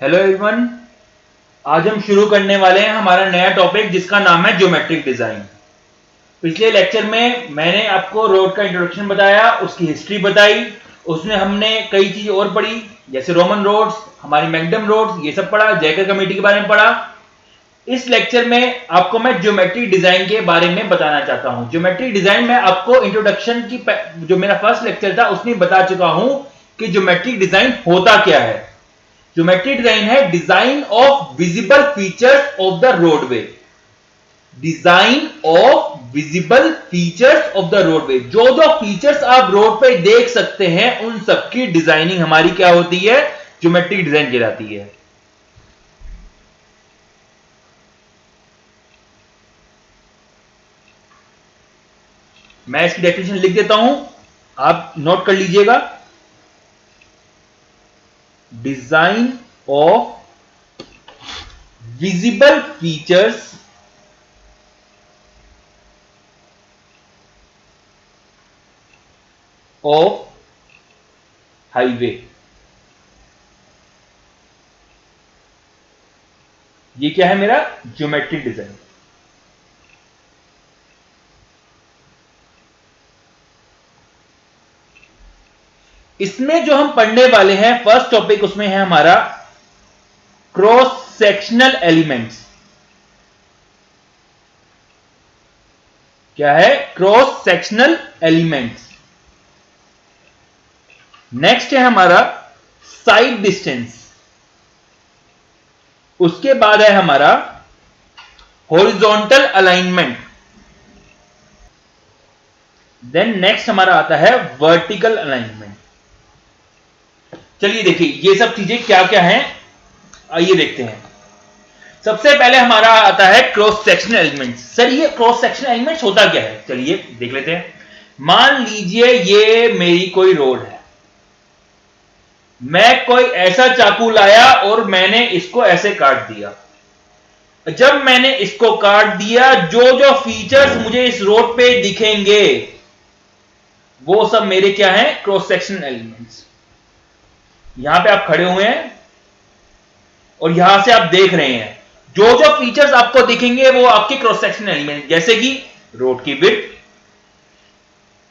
Hello everyone, आज हम शुरू करने वाले हैं हमारा नया टॉपिक जिसका नाम है ज्योमेट्रिक डिजाइन। पिछले लेक्चर में मैंने आपको रोड का इंट्रोडक्शन बताया, उसकी हिस्ट्री बताई, उसमें हमने कई चीज और पढ़ी जैसे रोमन रोड्स, हमारी मैकडम रोड्स, ये सब पढ़ा, जैकर कमेटी के बारे में पढ़ा। इस लेक्चर में आपको मैं ज्योमेट्रिक डिजाइन के बारे में बताना चाहता हूं। ज्योमेट्रिक डिजाइन में आपको इंट्रोडक्शन की जो मेरा फर्स्ट लेक्चर था उसमें बता चुका हूं कि ज्योमेट्रिक डिजाइन होता क्या है। ज्योमेट्रिक डिजाइन है design of visible features of the roadway. Design of visible features of the roadway, जो जो फीचर्स आप रोड पे देख सकते हैं उन सबकी डिजाइनिंग हमारी क्या होती है, ज्योमेट्रिक डिजाइन कहलाती है। मैं इसकी डेफिनेशन लिख देता हूं, आप नोट कर लीजिएगा। Design of visible features of highway, ये क्या है मेरा ज्योमेट्रिक डिजाइन। इसमें जो हम पढ़ने वाले हैं फर्स्ट टॉपिक, उसमें है हमारा क्रॉस सेक्शनल एलिमेंट्स। क्या है? Cross sectional elements. नेक्स्ट है हमारा साइड डिस्टेंस। उसके बाद है हमारा हॉरिजॉन्टल अलाइनमेंट। देन नेक्स्ट हमारा आता है वर्टिकल अलाइनमेंट। चलिए देखिए ये सब चीजें क्या क्या हैं, आइए देखते हैं। सबसे पहले हमारा आता है क्रॉस सेक्शनल एलिमेंट्स। सर ये क्रॉस सेक्शनल एलिमेंट्स होता क्या है, चलिए देख लेते हैं। मान लीजिए ये मेरी कोई रोड है, मैं कोई ऐसा चाकू लाया और मैंने इसको ऐसे काट दिया। जब मैंने इसको काट दिया, जो जो फीचर्स मुझे इस रोड पे दिखेंगे वो सब मेरे क्या हैं, क्रॉस सेक्शनल एलिमेंट्स। यहां पे आप खड़े हुए हैं और यहां से आप देख रहे हैं, जो जो फीचर्स आपको दिखेंगे वो आपके क्रॉस सेक्शनल एलिमेंट, जैसे कि रोड की विड्थ,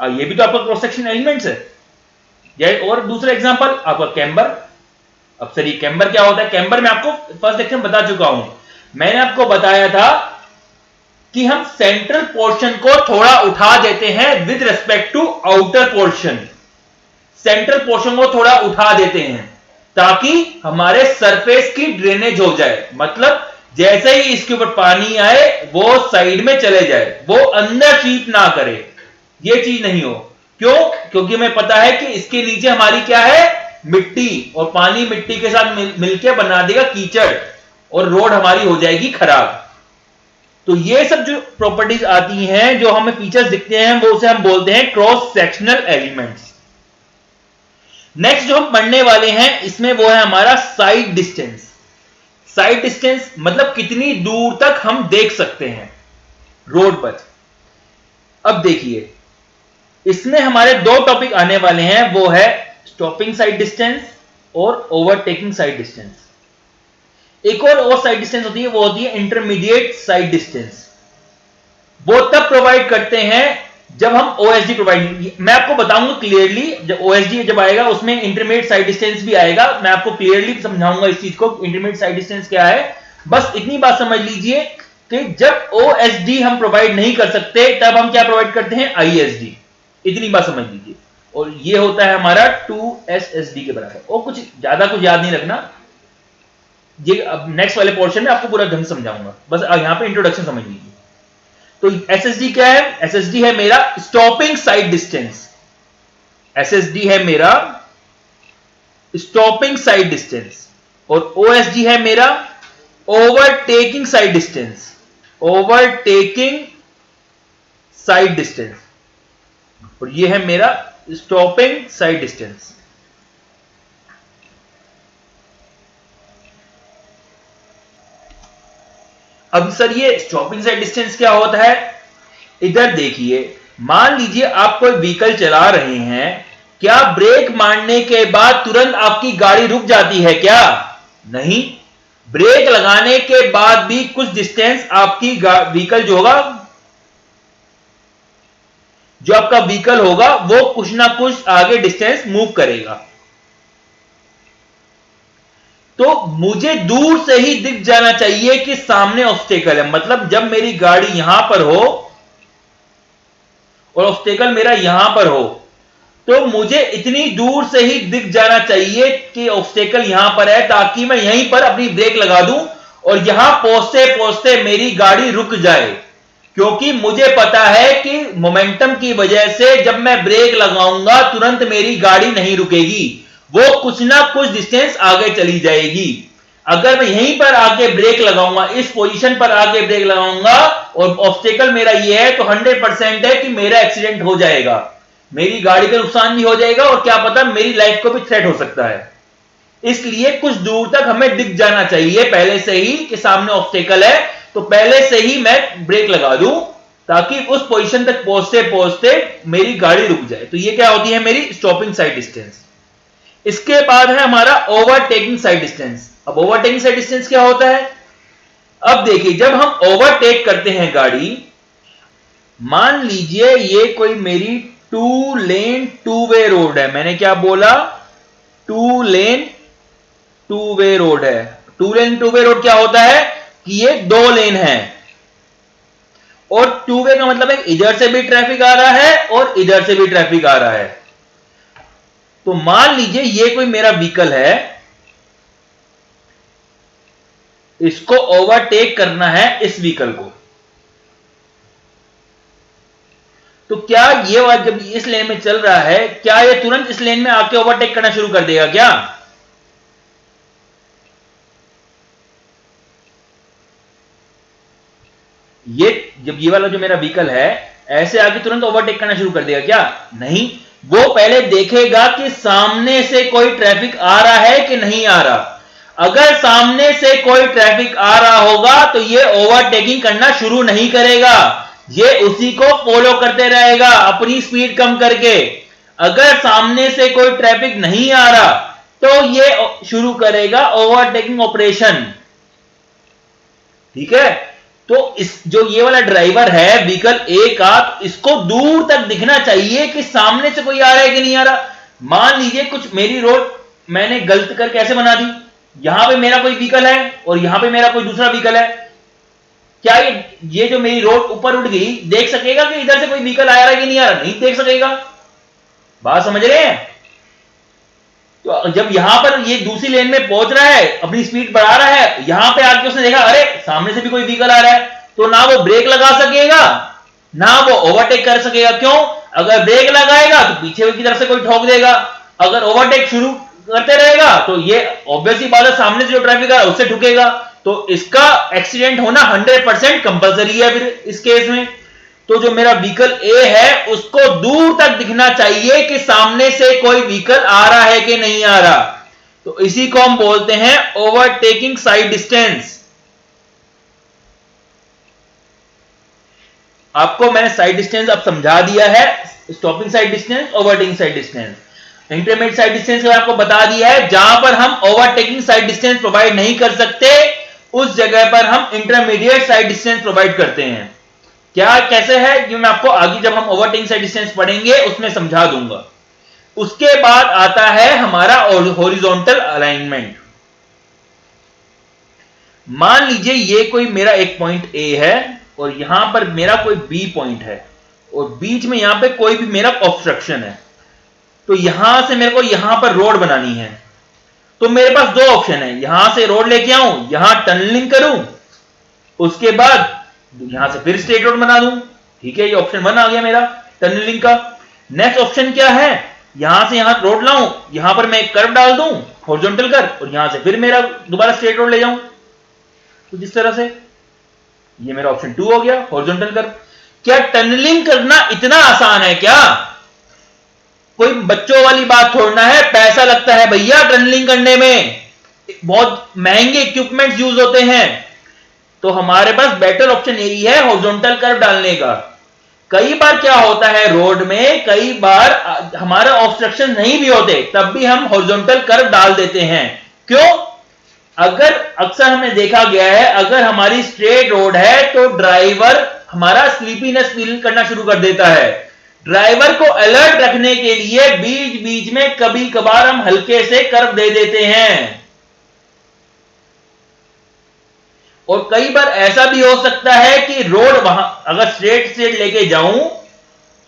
ये भी तो आपका क्रॉस सेक्शनल एलिमेंट्स है। और दूसरा एग्जांपल आपका कैम्बर। अब सर ये कैम्बर क्या होता है? कैम्बर में आपको फर्स्ट लेक्चर में बता चुका हूं। मैंने आपको बताया था कि हम सेंट्रल पोर्शन को थोड़ा उठा देते हैं with respect to outer portion. Central portion को थोड़ा उठा देते हैं ताकि हमारे सरफेस की ड्रेनेज हो जाए। मतलब जैसे ही इसके ऊपर पानी आए वो साइड में चले जाए, वो अंदर सीप ना करे, ये चीज नहीं हो। क्यों? क्योंकि हमें पता है कि इसके नीचे हमारी क्या है, मिट्टी, और पानी मिट्टी के साथ मिलकर बना देगा कीचड़ और रोड हमारी हो जाएगी खराब। तो ये सब जो प्रॉपर्टीज आती हैं, जो हमें फीचर्स दिखते हैं, वो उसे हम बोलते हैं क्रॉस सेक्शनल एलिमेंट्स। नेक्स्ट जो हम पढ़ने वाले हैं इसमें वो है हमारा साइड डिस्टेंस। साइड डिस्टेंस मतलब कितनी दूर तक हम देख सकते हैं रोड पर। अब देखिए इसमें हमारे दो टॉपिक आने वाले हैं, वो है स्टॉपिंग साइड डिस्टेंस और ओवरटेकिंग साइड डिस्टेंस। एक और साइड डिस्टेंस होती है, वो होती है इंटरमीडिएट साइड डिस्टेंस। वो तब प्रोवाइड करते हैं जब हम ओएसडी प्रोवाइड, मैं आपको बताऊंगा क्लियरली, जब ओएसडी जब आएगा उसमें इंटरमीडिएट साइड डिस्टेंस भी आएगा। मैं आपको क्लियरली समझाऊंगा इस चीज को, इंटरमीडिएट साइड डिस्टेंस क्या है। बस इतनी बात समझ लीजिए कि जब ओएसडी हम प्रोवाइड नहीं कर सकते तब हम क्या प्रोवाइड करते हैं, आईएसडी। इतनी बात समझ लीजिए। और ये होता है हमारा 2SSD के बराबर। और कुछ ज्यादा कुछ याद नहीं रखना, ये अब नेक्स्ट वाले पोर्शन में आपको पूरा ढंग समझाऊंगा, बस यहां पे इंट्रोडक्शन समझ लीजिए। तो एसएसडी क्या है? एसएसडी है मेरा स्टॉपिंग साइड डिस्टेंस। एसएसडी है मेरा स्टॉपिंग साइड डिस्टेंस और ओएसडी है मेरा overtaking side distance. Overtaking side distance और ये है मेरा स्टॉपिंग साइड डिस्टेंस। अब सर ये स्टॉपिंग साइड डिस्टेंस क्या होता है? इधर देखिए, मान लीजिए आप कोई व्हीकल चला रहे हैं, क्या ब्रेक मारने के बाद तुरंत आपकी गाड़ी रुक जाती है क्या? नहीं, ब्रेक लगाने के बाद भी कुछ डिस्टेंस आपकी व्हीकल जो होगा, जो आपका व्हीकल होगा वो कुछ ना कुछ आगे डिस्टेंस मूव करेगा। तो मुझे दूर से ही दिख जाना चाहिए कि सामने ऑब्स्टेकल है। मतलब जब मेरी गाड़ी यहां पर हो और ऑब्स्टेकल मेरा यहां पर हो, तो मुझे इतनी दूर से ही दिख जाना चाहिए कि ऑब्स्टेकल यहां पर है, ताकि मैं यहीं पर अपनी ब्रेक लगा दूं और यहां पहुंचते पहुंचते मेरी गाड़ी रुक जाए। क्योंकि मुझे पता है कि मोमेंटम की वजह से जब मैं ब्रेक लगाऊंगा तुरंत मेरी गाड़ी नहीं रुकेगी, वो कुछ ना कुछ डिस्टेंस आगे चली जाएगी। अगर मैं यहीं पर आके ब्रेक लगाऊंगा, इस पोजीशन पर आके ब्रेक लगाऊंगा और ऑब्स्टेकल मेरा ये है, तो 100% है कि मेरा एक्सीडेंट हो जाएगा, मेरी गाड़ी का नुकसान भी हो जाएगा और क्या पता मेरी लाइफ को भी थ्रेट हो सकता है। इसलिए कुछ दूर तक हमें दिख जाना चाहिए पहले से ही कि सामने ऑब्स्टेकल है, तो पहले से ही मैं ब्रेक लगा दूं ताकि उस पोजीशन तक पहुंचते पहुंचते मेरी गाड़ी रुक जाए। तो ये क्या होती है, मेरी स्टॉपिंग साइड डिस्टेंस। इसके बाद है हमारा ओवरटेकिंग साइड डिस्टेंस। अब ओवरटेकिंग साइड डिस्टेंस क्या होता है? अब देखिए, जब हम ओवरटेक करते हैं गाड़ी, मान लीजिए ये कोई मेरी 2 लेन 2 वे रोड है। मैंने क्या बोला? 2 लेन 2 वे रोड है। 2 लेन 2 वे रोड क्या होता है कि ये 2 लेन है और 2 वे का मतलब है इधर से भी ट्रैफिक आ रहा है और इधर से भी ट्रैफिक आ रहा है। तो मान लीजिए ये कोई मेरा व्हीकल है, इसको ओवरटेक करना है इस व्हीकल को। तो क्या ये वाला जब इस लेन में चल रहा है, क्या ये तुरंत इस लेन में आके ओवरटेक करना शुरू कर देगा क्या? ये जब ये वाला जो मेरा व्हीकल है ऐसे आके तुरंत ओवरटेक करना शुरू कर देगा क्या? नहीं, वो पहले देखेगा कि सामने से कोई ट्रैफिक आ रहा है कि नहीं आ रहा। अगर सामने से कोई ट्रैफिक आ रहा होगा तो ये ओवरटेकिंग करना शुरू नहीं करेगा, ये उसी को फॉलो करते रहेगा अपनी स्पीड कम करके। अगर सामने से कोई ट्रैफिक नहीं आ रहा तो ये शुरू करेगा ओवरटेकिंग ऑपरेशन। ठीक है? तो इस जो ये वाला ड्राइवर है व्हीकल ए का, इसको दूर तक दिखना चाहिए कि सामने से कोई आ रहा है कि नहीं आ रहा। मान लीजिए कुछ मेरी रोड मैंने गलत कर कैसे बना दी, यहां पे मेरा कोई व्हीकल है और यहां पे मेरा कोई दूसरा व्हीकल है। क्या ये जो मेरी रोड ऊपर उठ गई, देख सकेगा कि इधर से कोई व्हीकल आ रहा है कि नहीं आ रहा? नहीं देख सकेगा। बात समझ रहे हैं? तो जब यहां पर ये दूसरी लेन में पहुंच रहा है, अपनी स्पीड बढ़ा रहा है, यहां पे आके उसने देखा अरे सामने से भी कोई व्हीकल आ रहा है, तो ना वो ब्रेक लगा सकेगा ना वो ओवरटेक कर सकेगा। क्यों? अगर ब्रेक लगाएगा तो पीछे की तरफ से कोई ठोक देगा, अगर ओवरटेक शुरू करते रहेगा तो ये ऑब्वियसली बात है सामने से जो ट्रैफिक आ रहा है उससे ठुकेगा। तो इसका एक्सीडेंट होना 100% कंपलसरी है फिर इस केस में। तो जो मेरा व्हीकल ए है उसको दूर तक दिखना चाहिए कि सामने से कोई व्हीकल आ रहा है कि नहीं आ रहा। तो इसी को हम बोलते हैं ओवरटेकिंग साइड डिस्टेंस। आपको मैंने साइड डिस्टेंस अब समझा दिया है, stopping side distance, overtaking side distance. Intermediate side distance का आपको बता दिया है, जहां पर हम ओवरटेकिंग साइड डिस्टेंस प्रोवाइड नहीं कर सकते उस जगह पर हम इंटरमीडिएट साइड डिस्टेंस प्रोवाइड करते हैं। क्या कैसे है कि मैं आपको आगे जब हम ओवरटेकिंग साइड डिस्टेंस पढ़ेंगे उसमें समझा दूंगा। उसके बाद आता है हमारा हॉरिजॉन्टल अलाइनमेंट। मान लीजिए ये कोई मेरा एक पॉइंट ए है और यहां पर मेरा कोई बी पॉइंट है और बीच में यहां पे कोई भी मेरा ऑब्स्ट्रक्शन है। तो यहां से मेरे को यहां पर रोड बनानी है, तो मेरे पास दो ऑप्शन है, यहां से रोड लेके आऊं, यहां टनलिंग करूं, उसके बाद यहां से फिर स्ट्रेट रोड बना दूं। ठीक है, ये ऑप्शन 1 आ गया मेरा टनलिंग का। नेक्स्ट ऑप्शन क्या है, यहां से यहां रोड लाऊं, यहां पर मैं एक कर्व डाल दूं हॉरिजॉन्टल कर, और यहां से फिर मेरा दोबारा स्ट्रेट रोड ले जाऊं। तो जिस तरह से ये मेरा ऑप्शन 2 हो गया हॉरिजॉन्टल कर्व। क्या टनलिंग करना इतना आसान है क्या? कोई बच्चों वाली बात छोड़ना है, पैसा लगता है भैया टनलिंग करने में, बहुत महंगे इक्विपमेंट्स यूज होते हैं। तो हमारे पास बेटर ऑप्शन यही है हॉरिजॉन्टल कर्व डालने का। कई बार क्या होता है रोड में, कई बार हमारे ऑब्स्ट्रक्शन नहीं भी होते, तब भी हम हॉरिजॉन्टल कर्व डाल देते हैं। क्यों? अगर अक्सर हमने देखा गया है, अगर हमारी स्ट्रेट रोड है तो ड्राइवर हमारा स्लीपीनेस फील करना शुरू कर देता है। ड्राइवर को अलर्ट रखने के लिए बीच बीच में कभी कभार हम हल्के से कर्व दे देते हैं। और कई बार ऐसा भी हो सकता है कि रोड वहां अगर स्ट्रेट लेके जाऊं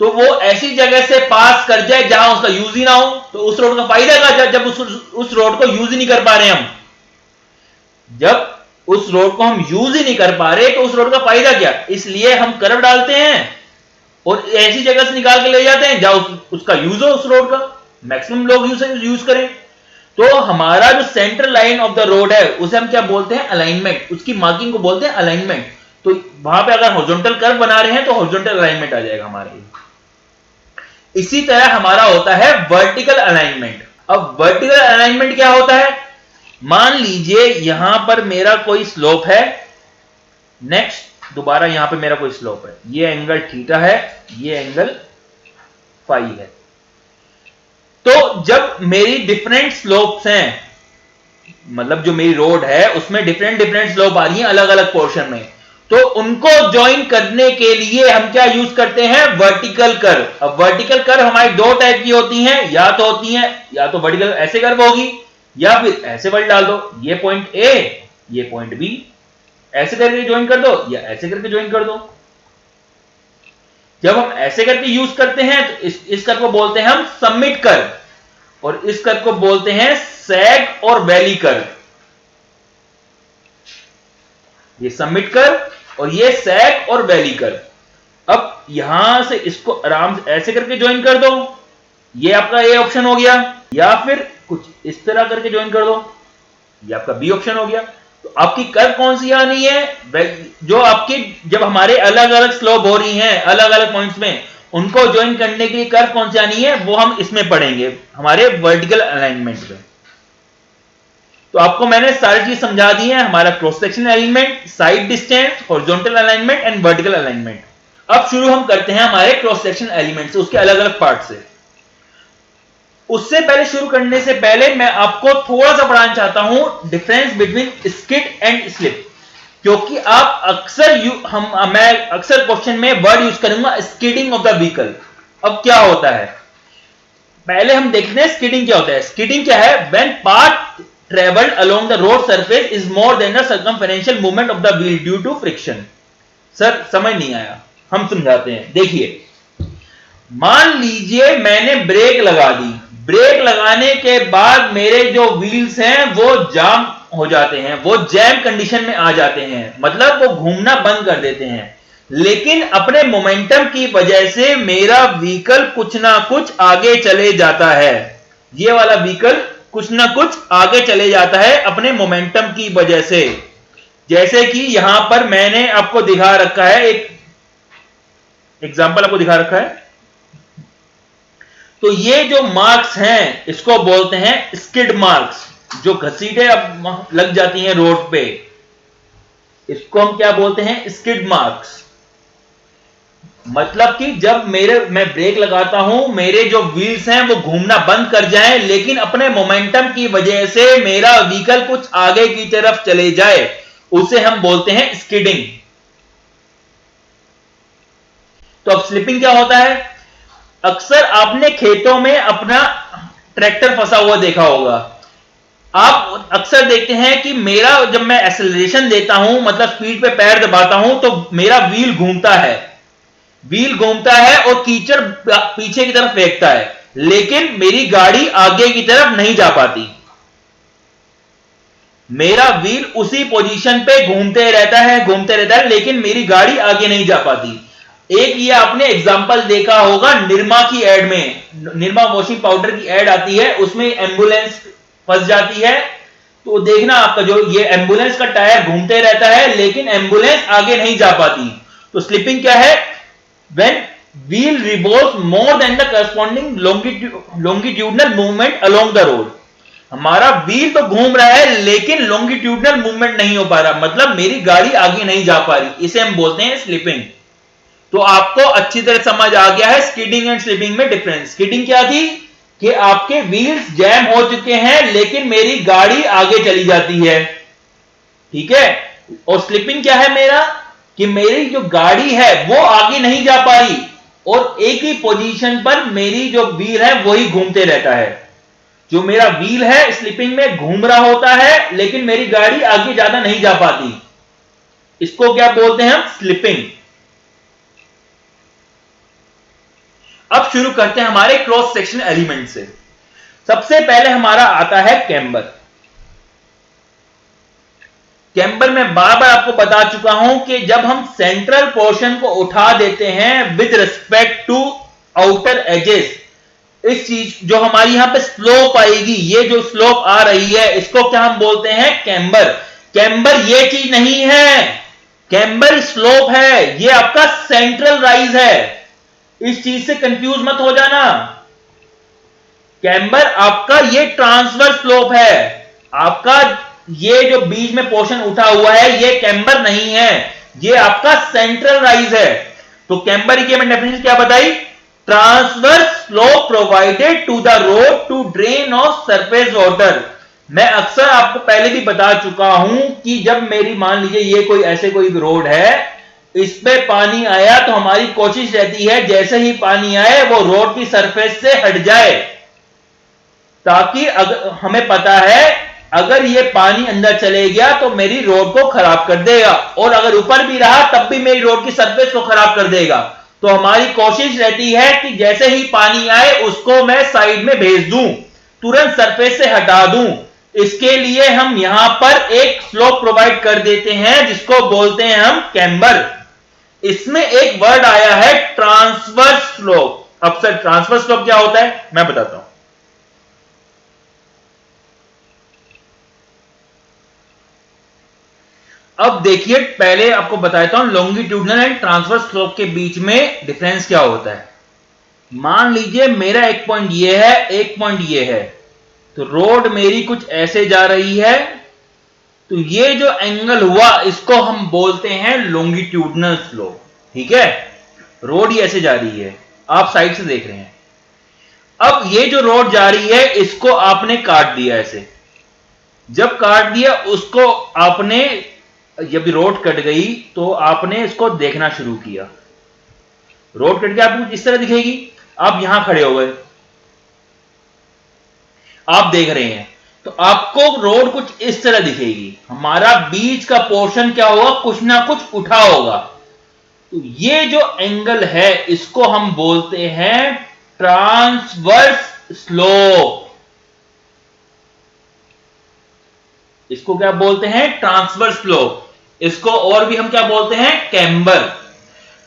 तो वो ऐसी जगह से पास कर जाए जहां उसका यूज ही ना हो, तो उस रोड का फायदा क्या जब उस रोड को यूज ही नहीं कर पा रहे हम। जब उस रोड को हम यूज ही नहीं कर पा रहे तो उस रोड का फायदा क्या। इसलिए हम कर्व डालते हैं और ऐसी जगह से निकाल के ले जाते हैं जहां उसका यूज हो, उस रोड का मैक्सिमम लोग यूज करें। तो हमारा जो centre line of the road है उसे हम क्या बोलते हैं, अलाइनमेंट। उसकी मार्किंग को बोलते हैं अलाइनमेंट। तो वहां पे अगर हॉरिजॉन्टल कर्व बना रहे हैं तो हॉरिजॉन्टल अलाइनमेंट आ जाएगा हमारे। इसी तरह हमारा होता है वर्टिकल अलाइनमेंट। अब वर्टिकल अलाइनमेंट क्या होता है, मान लीजिए यहां पर मेरा कोई स्लोप है, नेक्स्ट दोबारा यहां पर मेरा कोई स्लोप है, ये एंगल थीटा है, ये एंगल फाई है। तो जब मेरी डिफरेंट स्लोप्स हैं, मतलब जो मेरी रोड है उसमें डिफरेंट स्लोप आ रही हैं अलग अलग पोर्शन में, तो उनको ज्वाइन करने के लिए हम क्या यूज करते हैं, वर्टिकल कर्व। अब वर्टिकल कर्व हमारी दो टाइप की होती हैं, या तो वर्टिकल ऐसे कर्व होगी या फिर ऐसे वर्ड डाल दो, ये पॉइंट ए ये पॉइंट बी, ऐसे करके ज्वाइन कर दो या ऐसे करके ज्वाइन कर दो। जब हम ऐसे करके यूज करते हैं तो इस कर्व को बोलते हैं हम समिट कर्व और इस कर्व को बोलते हैं सैग और वैली कर्व। ये समिट कर्व और ये सैग और वैली कर्व। अब यहां से इसको आराम से ऐसे करके ज्वाइन कर दो, ये आपका ए ऑप्शन हो गया, या फिर कुछ इस तरह करके ज्वाइन कर दो, ये आपका बी ऑप्शन हो गया। तो आपकी कर्व कौन सी आनी है, जो आपकी जब हमारे अलग अलग स्लोप हो रही हैं अलग अलग पॉइंट्स में, उनको ज्वाइन करने के लिए कर्व कौन सी आनी है वो हम इसमें पढ़ेंगे हमारे वर्टिकल अलाइनमेंट में। तो आपको मैंने सारी चीज समझा दी है, हमारा cross section alignment, side distance, horizontal alignment and vertical alignment. अब शुरू हम करते हैं हमारे क्रॉस सेक्शन एलिमेंट से, उसके अलग अलग पार्ट से। उससे पहले शुरू करने से पहले मैं आपको थोड़ा सा पढ़ाना चाहता हूं difference between skid and slip, क्योंकि आप अक्सर मैं अक्सर क्वेश्चन में वर्ड यूज करूंगा स्किडिंग ऑफ द व्हीकल। अब क्या होता है, पहले हम देखते हैं स्किडिंग क्या होता है। स्किडिंग क्या है, when part travelled along the road surface is more than the circumferential movement of the wheel due to friction. Sir समझ नहीं आया, हम समझाते हैं। देखिए, मान लीजिए मैंने ब्रेक लगा दी, ब्रेक लगाने के बाद मेरे जो व्हील्स हैं वो जाम हो जाते हैं, वो जैम कंडीशन में आ जाते हैं, मतलब वो घूमना बंद कर देते हैं। लेकिन अपने मोमेंटम की वजह से मेरा व्हीकल कुछ ना कुछ आगे चले जाता है, ये वाला व्हीकल कुछ ना कुछ आगे चले जाता है अपने मोमेंटम की वजह से। जैसे कि यहां पर मैंने आपको दिखा रखा है, एक एग्जांपल आपको दिखा रखा है। तो ये जो मार्क्स हैं इसको बोलते हैं स्किड मार्क्स, जो घसीटे अब लग जाती हैं रोड पे, इसको हम क्या बोलते हैं, स्किड मार्क्स। मतलब कि जब मैं ब्रेक लगाता हूं, मेरे जो व्हील्स हैं वो घूमना बंद कर जाएं, लेकिन अपने मोमेंटम की वजह से मेरा व्हीकल कुछ आगे की तरफ चले जाए, उसे हम बोलते हैं स्किडिंग। तो अब स्लिपिंग क्या होता है, अक्सर आपने खेतों में अपना ट्रैक्टर फंसा हुआ देखा होगा। आप अक्सर देखते हैं कि मेरा जब मैं एक्सेलरेशन देता हूं, मतलब स्पीड पे पैर दबाता हूं, तो मेरा व्हील घूमता है और कीचड़ पीछे की तरफ फेंकता है, लेकिन मेरी गाड़ी आगे की तरफ नहीं जा पाती। मेरा व्हील उसी पोजीशन पे घूमते रहता है, लेकिन मेरी गाड़ी आगे नहीं जा पाती। एक ये आपने एग्जांपल देखा होगा निरमा की एड में, निरमा वॉशिंग पाउडर की एड आती है, उसमें एम्बुलेंस फंस जाती है, तो देखना आपका जो ये एम्बुलेंस का टायर घूमते रहता है लेकिन एम्बुलेंस आगे नहीं जा पाती। तो स्लिपिंग क्या है, when wheel revolves more than the corresponding longitudinal movement along the road. हमारा व्हील तो घूम रहा है लेकिन लॉन्गिट्यूडनल मूवमेंट नहीं हो पा रहा, मतलब मेरी गाड़ी आगे नहीं जा पा रही, इसे हम बोलते हैं स्लिपिंग। तो आपको अच्छी तरह समझ आ गया है स्किडिंग एंड स्लिपिंग में डिफरेंस। स्किडिंग क्या थी, कि आपके व्हील्स जैम हो चुके हैं लेकिन मेरी गाड़ी आगे चली जाती है, ठीक है। और स्लिपिंग क्या है मेरा, कि मेरी जो गाड़ी है वो आगे नहीं जा पा रही और एक ही पोजीशन पर मेरी जो व्हील है वही घूमते रहता है। जो मेरा व्हील है स्लिपिंग में घूम रहा होता है लेकिन मेरी गाड़ी आगे ज्यादा नहीं जा पाती, इसको क्या बोलते हैं हम, स्लिपिंग। अब शुरू करते हैं हमारे क्रॉस सेक्शन एलिमेंट से। सबसे पहले हमारा आता है कैम्बर। कैम्बर में बार बार आपको बता चुका हूं कि जब हम सेंट्रल पोर्शन को उठा देते हैं with respect to outer edges, इस चीज जो हमारी यहां पे स्लोप आएगी, ये जो स्लोप आ रही है इसको क्या हम बोलते हैं, कैम्बर। कैम्बर ये चीज नहीं है, कैम्बर स्लोप है, ये आपका सेंट्रल राइज है, इस चीज से कंफ्यूज मत हो जाना। कैम्बर आपका ये ट्रांसवर्स स्लोप है, आपका ये जो बीच में पोर्शन उठा हुआ है ये कैम्बर नहीं है, ये आपका सेंट्रल राइज है। तो कैम्बर की मैंने डेफिनेशन क्या बताई, transverse slope provided to the road to drain off surface water. मैं अक्सर आपको पहले भी बता चुका हूं कि जब मेरी मान लीजिए ये कोई ऐसे कोई रोड है, इस पे पानी आया तो हमारी कोशिश रहती है जैसे ही पानी आए वो रोड की सरफेस से हट जाए, ताकि अगर हमें पता है अगर ये पानी अंदर चले गया तो मेरी रोड को खराब कर देगा और अगर ऊपर भी रहा तब भी मेरी रोड की सरफेस को खराब कर देगा। तो हमारी कोशिश रहती है कि जैसे ही पानी आए उसको मैं साइड में भेज दूं, तुरंत सरफेस से हटा दूं। इसके लिए हम यहां पर एक स्लोप प्रोवाइड कर देते हैं जिसको बोलते हैं हम कैम्बर। इसमें एक वर्ड आया है ट्रांसवर्स स्लोप। अब सर ट्रांसवर्स स्लोप क्या होता है मैं बताता हूं। अब देखिए पहले आपको बताता हूं लॉन्गिट्यूडनल एंड ट्रांसवर्स स्लोप के बीच में डिफरेंस क्या होता है। मान लीजिए मेरा एक पॉइंट ये है, एक पॉइंट ये है, तो रोड मेरी कुछ ऐसे जा रही है, तो ये जो एंगल हुआ इसको हम बोलते हैं लॉन्गिट्यूडनल स्लोप, ठीक है। रोड ही ऐसे जा रही है, आप साइड से देख रहे हैं। अब ये जो रोड जा रही है इसको आपने काट दिया ऐसे, जब काट दिया उसको आपने, जब रोड कट गई तो आपने इसको देखना शुरू किया, रोड कट के आपको इस तरह दिखेगी। आप यहां खड़े हो गए, आप देख रहे हैं, तो आपको रोड कुछ इस तरह दिखेगी, हमारा बीच का पोर्शन क्या होगा, कुछ ना कुछ उठा होगा। तो ये जो एंगल है इसको हम बोलते हैं ट्रांसवर्स स्लोप। इसको क्या बोलते हैं, ट्रांसवर्स स्लोप। इसको और भी हम क्या बोलते हैं, कैम्बर।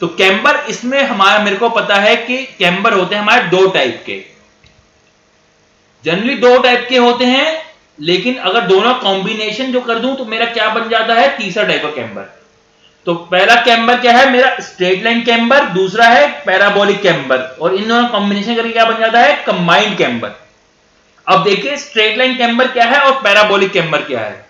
तो कैम्बर, इसमें हमारा मेरे को पता है कि कैम्बर होते हैं हमारे दो टाइप के, जनरली दो टाइप के होते हैं, लेकिन अगर दोनों कॉम्बिनेशन जो कर दूं तो मेरा क्या बन जाता है, तीसरा टाइप का कैम्बर। तो पहला कैम्बर क्या है मेरा, स्ट्रेट लाइन कैम्बर, दूसरा है पैराबोलिक कैम्बर, और इन दोनों कॉम्बिनेशन करके क्या बन जाता है, कंबाइंड कैम्बर। अब देखिए स्ट्रेट लाइन कैम्बर क्या है और पैराबोलिक कैम्बर क्या है।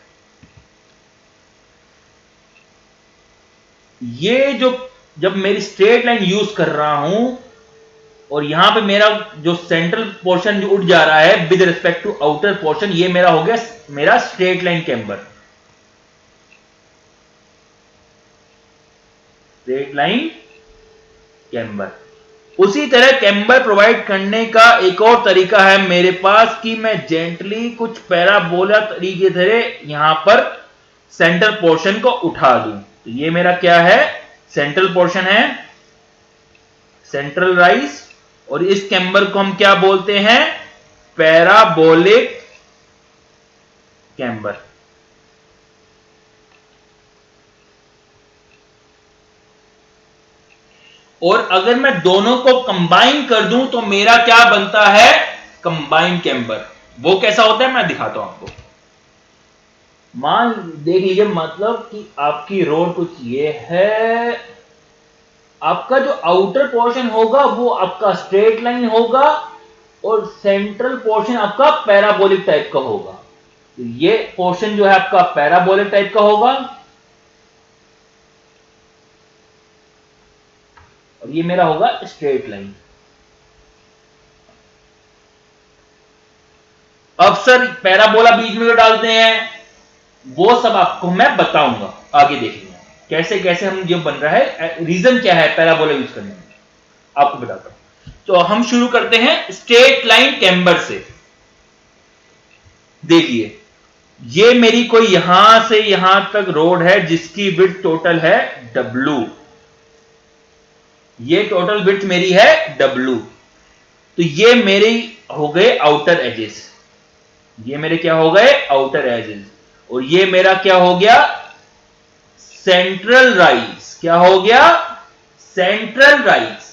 ये जो, जब मेरी स्ट्रेट लाइन यूज कर रहा हूं और यहां पे मेरा जो सेंट्रल पोर्शन जो उठ जा रहा है with respect to outer portion, ये मेरा हो गया मेरा straight line camber, straight line camber. उसी तरह कैम्बर प्रोवाइड करने का एक और तरीका है मेरे पास कि मैं जेंटली कुछ पैराबोला तरीके से यहां पर सेंट्रल पोर्शन को उठा दूं। तो ये मेरा क्या है, सेंट्रल पोर्शन है, सेंट्रल राइज, और इस कैम्बर को हम क्या बोलते हैं, पैराबोलिक कैम्बर। और अगर मैं दोनों को कंबाइन कर दूं तो मेरा क्या बनता है, कंबाइन कैम्बर। वो कैसा होता है मैं दिखाता हूं आपको। मान देख लीजिए, मतलब कि आपकी रोड कुछ ये है, आपका जो आउटर पोर्शन होगा वो आपका स्ट्रेट लाइन होगा और सेंट्रल पोर्शन आपका पैराबोलिक टाइप का होगा। तो ये पोर्शन जो है आपका पैराबोलिक टाइप का होगा और ये मेरा होगा स्ट्रेट लाइन। अब सर पैराबोला बीच में जो डालते हैं वो सब आपको मैं बताऊंगा, आगे देखेंगे कैसे कैसे हम ये बन रहा है, रीजन क्या है पैराबोला यूज करने में, आपको बताता हूं। तो हम शुरू करते हैं स्ट्रेट लाइन कैम्बर से। देखिए ये मेरी कोई यहां से यहां तक रोड है जिसकी विड्थ टोटल है W, ये टोटल विड्थ मेरी है W। तो ये मेरी हो गए आउटर एजेस, ये मेरे क्या हो गए आउटर एजेस, और ये मेरा क्या हो गया सेंट्रल राइज, क्या हो गया सेंट्रल राइज।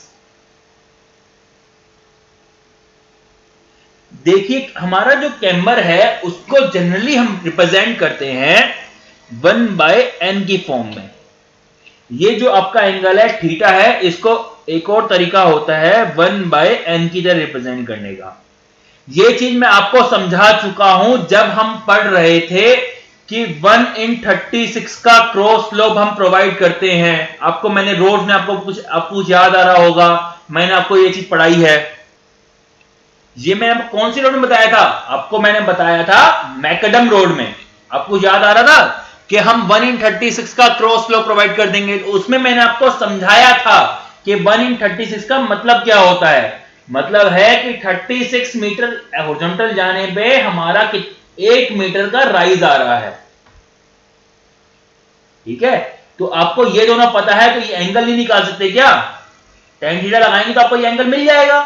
देखिए हमारा जो कैम्बर है उसको जनरली हम रिप्रेजेंट करते हैं 1/n की फॉर्म में। ये जो आपका एंगल है थीटा है, इसको एक और तरीका होता है 1/n की तरह रिप्रेजेंट करने का। ये चीज मैं आपको समझा चुका हूं जब हम पढ़ रहे थे कि 1/36 का क्रॉस स्लोप हम प्रोवाइड करते हैं। आपको मैंने रोड में आपको याद आ रहा होगा, मैंने आपको ये चीज पढ़ाई है। ये मैंने कौन सी रोड में बताया था, आपको मैंने बताया था मैकडम रोड में। आपको याद आ रहा था कि हम 1/36 का क्रॉस स्लोप प्रोवाइड कर देंगे। उसमें मैंने आपको समझाया था कि 1/36 का मतलब क्या होता है। मतलब है कि 36 मीटर हॉरिजॉन्टल जाने पे हमारा 1 मीटर का राइज आ रहा है। ठीक है, तो आपको ये दोनों पता है, तो ये एंगल नहीं निकाल सकते क्या, tan थीटा लगाएंगे तो आपको ये एंगल मिल जाएगा।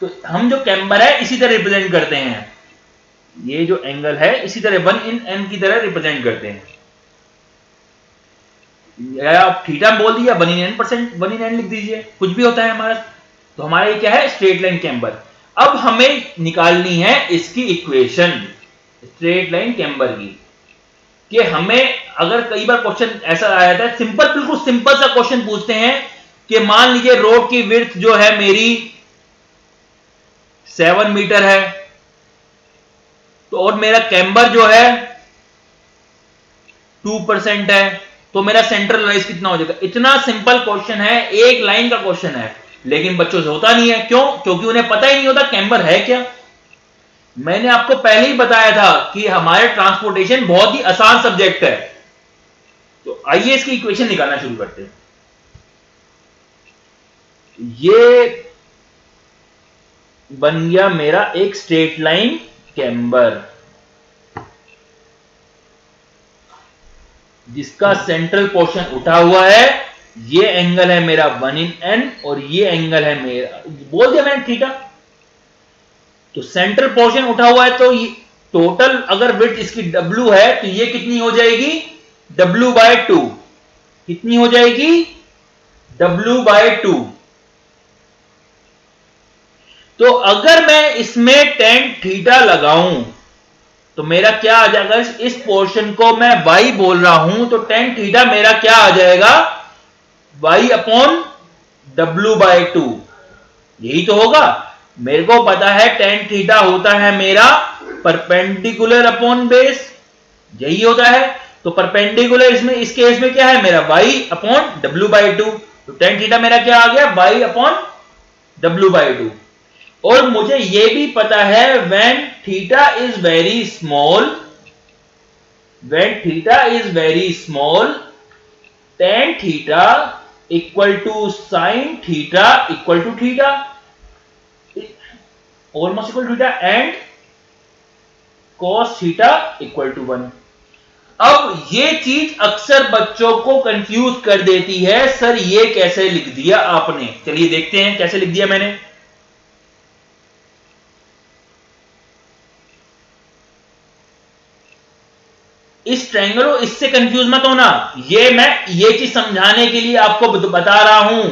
तो हम जो कैम्बर है इसी तरह रिप्रेजेंट करते हैं, ये जो एंगल है इसी तरह 1/n की तरह रिप्रेजेंट करते हैं। या आप थीटा बोल दिया 1/n%, 1/n लिख दीजिए, कुछ भी होता है हमारा। तो हमारा ये क्या है स्ट्रेट लाइन कैम्बर। अब हमें निकालनी है इसकी इक्वेशन स्ट्रेट लाइन कैम्बर की, कि हमें अगर कई बार क्वेश्चन ऐसा आया था, सिंपल बिल्कुल सिंपल सा क्वेश्चन पूछते हैं कि मान लीजिए रोड की विड्थ जो है मेरी 7 मीटर है, तो और मेरा कैम्बर जो है 2% है, तो मेरा सेंट्रल राइज कितना हो जाएगा। इतना सिंपल क्वेश्चन है, एक लाइन का क्वेश्चन है, लेकिन बच्चों से होता नहीं है। क्यों? क्योंकि उन्हें पता ही नहीं होता कैम्बर है क्या। मैंने आपको पहले ही बताया था कि हमारे ट्रांसपोर्टेशन बहुत ही आसान सब्जेक्ट है। तो आइए इसकी इक्वेशन निकालना शुरू करते हैं। ये बन गया मेरा एक स्ट्रेट लाइन कैम्बर जिसका सेंट्रल पोर्शन उठा हुआ है। ये एंगल है मेरा 1/n और ये एंगल है मेरा, बोल दिया मैंने थीटा। तो सेंट्रल पोर्शन उठा हुआ है, तो ये टोटल अगर विड्थ इसकी W है तो ये कितनी हो जाएगी W/2। कितनी हो जाएगी W/2। तो अगर मैं इसमें tan थीटा लगाऊं तो मेरा क्या आ जाएगा, इस पोर्शन को मैं y बोल रहा हूं, तो tan थीटा मेरा क्या आ जाएगा y/W/2। यही तो होगा। मेरे को पता है tan थीटा होता है मेरा परपेंडिकुलर अपॉन बेस, यही होता है। तो परपेंडिकुलर इसमें इस केस में क्या है मेरा y/W/2। तो tan थीटा मेरा क्या आ गया y/W/2। और मुझे यह भी पता है when theta is very small, when theta is very small, tan theta equal to sin theta equal to theta, almost equal to theta, and cos theta equal to 1। अब ये चीज अक्सर बच्चों को कंफ्यूज कर देती है, सर ये कैसे लिख दिया आपने। चलिए देखते हैं कैसे लिख दिया मैंने। इस ट्रायंगल को इससे कंफ्यूज मत होना, ये मैं ये चीज समझाने के लिए आपको बता रहा हूं।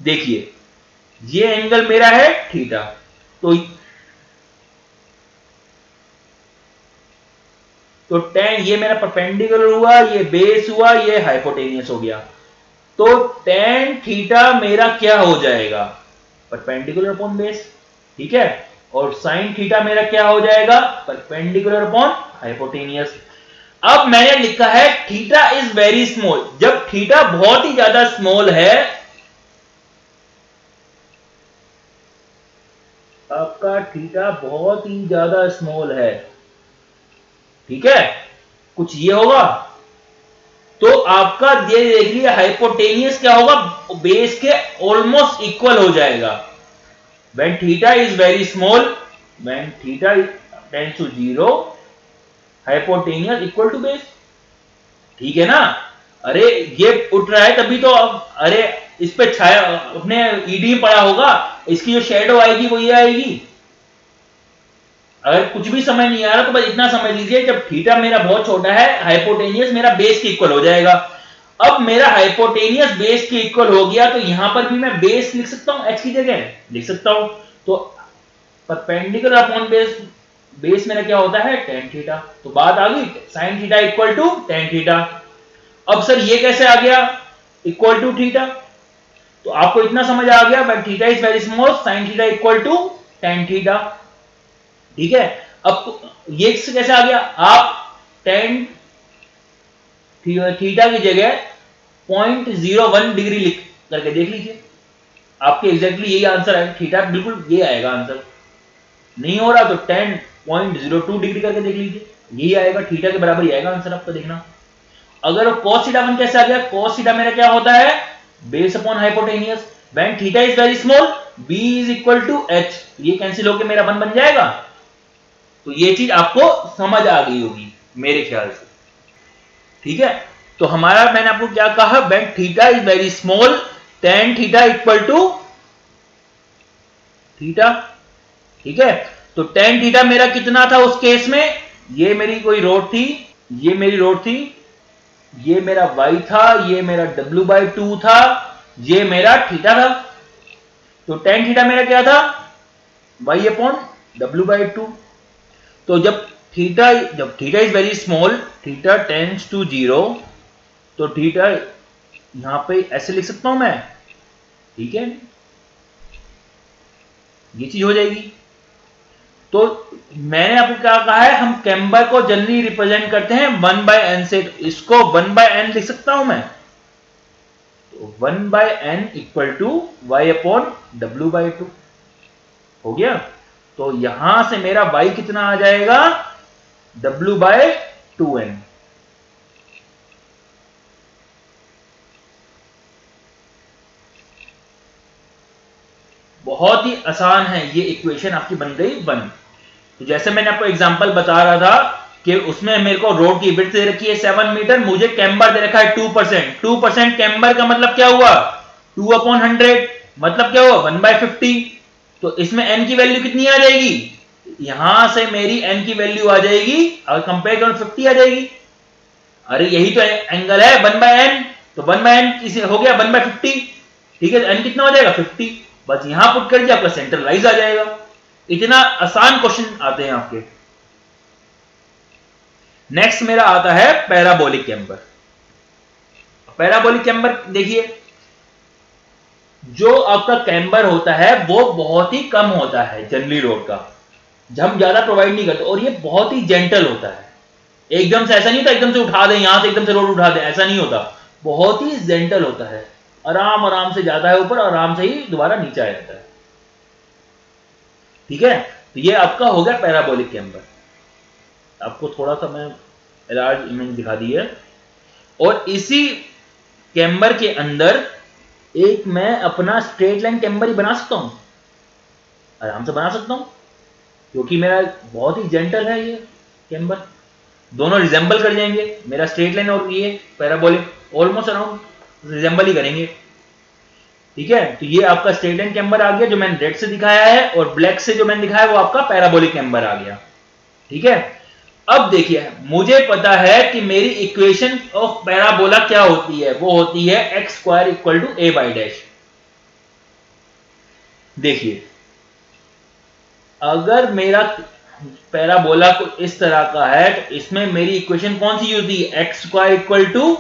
देखिए ये एंगल मेरा है थीटा, तो tan ये मेरा परपेंडिकुलर हुआ, ये बेस हुआ, ये हाइपोटेनियस हो गया। तो tan थीटा मेरा क्या हो जाएगा परपेंडिकुलर अपॉन बेस, ठीक है। और sin थीटा मेरा क्या हो जाएगा परपेंडिकुलर अपॉन हाइपोटेनियस। अब मैंने लिखा है थीटा इज वेरी स्मॉल, जब थीटा बहुत ही ज्यादा स्मॉल है, आपका आपका थीटा बहुत ही ज्यादा स्मॉल है, ठीक है, कुछ ये होगा तो आपका ये देख लिया हाइपोटेनियस क्या होगा, बेस के ऑलमोस्ट इक्वल हो जाएगा। When theta is very small, when theta tends to 0, hypotenuse equal to base, ठीक है ना। अरे ये उठ रहा है तभी तो, अरे इस पे छाया अपने ईडी में पड़ा होगा, इसकी जो शेडो आएगी वो ये आएगी। अगर कुछ भी समझ नहीं आ रहा तो बस इतना समझ लीजिए, जब थीटा मेरा बहुत छोटा है, हाइपोटेनियस मेरा बेस के इक्वल हो जाएगा। अब मेरा हाइपोटेनियस बेस के इक्वल हो गया तो यहां पर भी मैं बेस लिख सकता हूं, एच की जगह लिख सकता हूं। तो परपेंडिकुलर अपॉन बेस, बेस मेरा क्या होता है tan थीटा। तो बात आ गई sin theta equal to tan theta. अब सर ये कैसे आ गया इक्वल टू थीटा, तो आपको इतना समझ आ गया, but theta is very small, sin theta equal to tan theta, ठीक है। अब ये कैसे आ गया, आप tan थीटा की जगह 0.01 डिग्री लिख करके देख लीजिए, आपके एग्जैक्टली यही आंसर आएगा, थीटा बिल्कुल ये आएगा आंसर। नहीं हो रहा तो 10.02 डिग्री करके देख लीजिए, यही आएगा, थीटा के बराबर ही आएगा आंसर आपका, देखना। अगर cos थीटा 1 कैसे आ गया, cos थीटा मेरा क्या होता है base upon hypotenuse, when theta is very small b is equal to h, ये कैंसिल होकर मेरा 1 बन जाएगा। तो ये चीज आपको समझ आ गई होगी मेरे ख्याल से, ठीक है। तो हमारा, मैंने आपको क्या कहा, when theta is very small tan theta equal to theta, ठीक है। तो tan थीटा मेरा कितना था उस केस में, ये मेरी कोई रोड थी, ये मेरी रोड थी, ये मेरा y था, ये मेरा w/2 था, ये मेरा थीटा था। तो tan थीटा मेरा क्या था y अपॉन w/2। तो जब theta is very small, theta tends to 0, तो थीटा यहां पे ऐसे लिख सकता हूं मैं, ठीक है, ये चीज हो जाएगी। तो मैंने आपको क्या कहा है, हम कैम्बर को जनरली रिप्रेजेंट करते हैं 1/n से, इसको 1/n लिख सकता हूं मैं, तो 1/n equal to y upon w/2 हो गया। तो यहां से मेरा y कितना आ जाएगा w/2n। बहुत ही आसान है, ये इक्वेशन आपकी बन गई 1। तो जैसे मैंने आपको एग्जांपल बता रहा था कि उसमें मेरे को रोड की विड्थ दे रखी है 7 मीटर, मुझे कैम्बर दे रखा है 2%। 2% कैम्बर का मतलब क्या हुआ 2/100, मतलब क्या हुआ 1/50। तो इसमें n की वैल्यू कितनी आ जाएगी, यहां से मेरी n की वैल्यू आ जाएगी, अगर कंपेयर करो 50 आ जाएगी। अरे यही तो एंगल है 1/n, तो 1/n इसे हो गया 1/50, ठीक है। n कितना हो जाएगा 50, बस यहां पुट कर दिया, आपका सेंट्रलाइज आ जाएगा। इतना आसान क्वेश्चन आते हैं आपके। नेक्स्ट मेरा आता है पैराबोलिक कैम्बर। पैराबोलिक कैम्बर देखिए, जो आपका कैम्बर होता है वो बहुत ही कम होता है जनरली रोड का, हम ज्यादा प्रोवाइड नहीं करते, और ये बहुत ही जेंटल होता है। एकदम से ऐसा नहीं होता एकदम से उठा दें, यहां से एकदम से रोड उठा दें, ऐसा नहीं होता, बहुत ही जेंटल होता है, आराम आराम से जाता है ऊपर, आराम से ही दोबारा नीचे आ जाता है, ठीक है। तो ये आपका हो गया पैराबोलिक कैम्बर। आपको थोड़ा सा मैं लार्ज इमेज दिखा दी है, और इसी कैम्बर के अंदर एक मैं अपना स्ट्रेट लाइन कैम्बर ही बना सकता हूं, आराम से बना सकता हूं, क्योंकि मेरा बहुत ही जेंटल है ये कैम्बर, दोनों रिजेंबल कर जाएंगे, मेरा स्ट्रेट लाइन और ये पैराबोलिक ऑलमोस्ट अराउंड रिजेंबल ही करेंगे, ठीक है। तो ये आपका स्ट्रेट लाइन कैम्बर आ गया जो मैंने रेड से दिखाया है, और ब्लैक से जो मैंने दिखाया वो आपका पैराबोलिक कैम्बर आ गया, ठीक है। अब देखिए, मुझे पता है कि मेरी इक्वेशन ऑफ पैराबोला क्या होती है, वो होती है x² इक्वल टू a/। देखिए, अगर मेरा पैराबोला को इस तरह का है तो इसमें मेरी इक्वेशन कौन सी होती है, x² इक्वल टू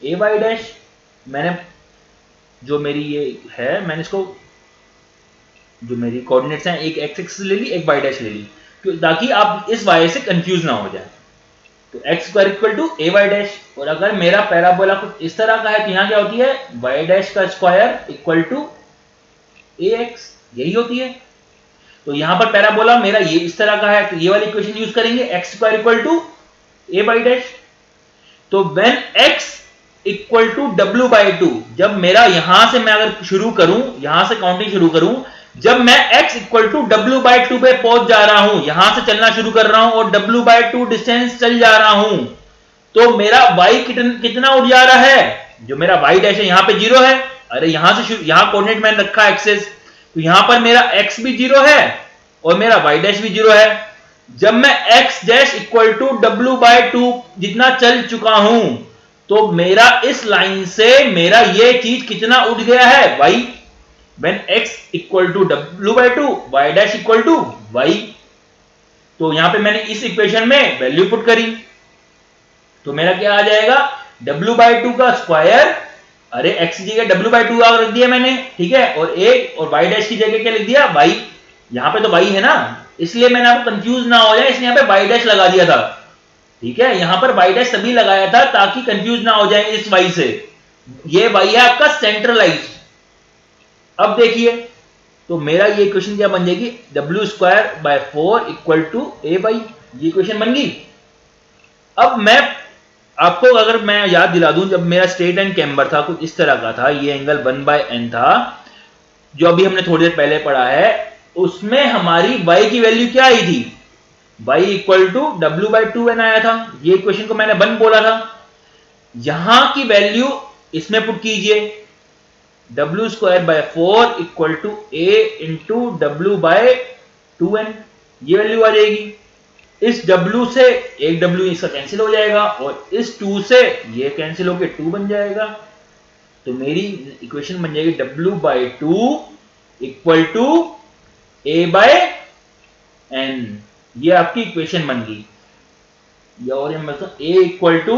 a/। मैंने जो मेरी ये है, मैंने इसको जो मेरी कोऑर्डिनेट्स हैं, एक x एक्सिस ले ली, एक y डैश ले ली, ताकि आप इस y से कंफ्यूज ना हो जाए। तो x² इक्वल टू a/। और अगर मेरा पैराबोला कुछ इस तरह का है तो यहां क्या होती है y डैश का स्क्वायर इक्वल टू ax, यही होती है। तो यहां पर पैराबोला मेरा ये इस तरह का है, तो ये वाली इक्वेशन यूज करेंगे, x square equal to A by dash. तो when x equal to W by two, जब मेरा यहां से मैं अगर शुरू करूं, यहां से काउंटिंग शुरू करूं, जब मैं x equal to W by two पे पहुंच जा रहा हूं, यहां से चलना शुरू कर रहा हूं और w बाई टू डिस्टेंस चल जा रहा हूं, तो मेरा y कितना उठ जा रहा है, जो मेरा y डैश है यहां पे 0 है। अरे यहां से यहां कोऑर्डिनेट मैंने रखा है एक्सेस, तो यहां पर मेरा x भी 0 है और मेरा y डैश भी 0 है। जब मैं x dash equal to W by two जितना चल चुका हूं, तो मेरा इस लाइन से मेरा ये चीज कितना उठ गया है, y। when x equal to W by two, Y dash equal to Y. तो यहां पे मैंने इस इक्वेशन में वैल्यू पुट करी, तो मेरा क्या आ जाएगा, w बाई टू का स्क्वायर, अरे x की जगह w बाई टू रख दिया मैंने, ठीक है, और a और y डैश की जगह क्या लिख दिया, y। यहां पे तो y है ना, इसलिए मैंने आपको कंफ्यूज ना हो जाए, इसलिए यहां पे y डैश लगा दिया था, ठीक है। यहां पर y डैश तभी लगाया था ताकि कंफ्यूज ना हो जाए इस y से। ये y है आपका सेंट्रलाइज्ड। अब देखिए, तो मेरा ये इक्वेशन क्या बन जाएगी, W square by 4 equal to A by, ये इक्वेशन बन गई। अब मैं आपको अगर मैं याद दिला दूं, जब मेरा स्ट्रेट एंड कैम्बर था कुछ इस तरह का था, ये एंगल 1/n था, जो अभी हमने थोड़ी देर पहले पढ़ा है, उसमें हमारी y की वैल्यू क्या आई थी, y equal to W by two N आया था। ये इक्वेशन को मैंने 1 बोला था। यहां की वैल्यू इसमें पुट कीजिए, W square by 4 equal to A into W by 2n, ये वैल्यू आ जाएगी। इस w से एक w इसका कैंसिल हो जाएगा और इस 2 से ये कैंसिल होकर 2 बन जाएगा। तो मेरी इक्वेशन बन जाएगी w by two equal to A by n, ये आपकी इक्वेशन बन गई। और ये मतलब a equal to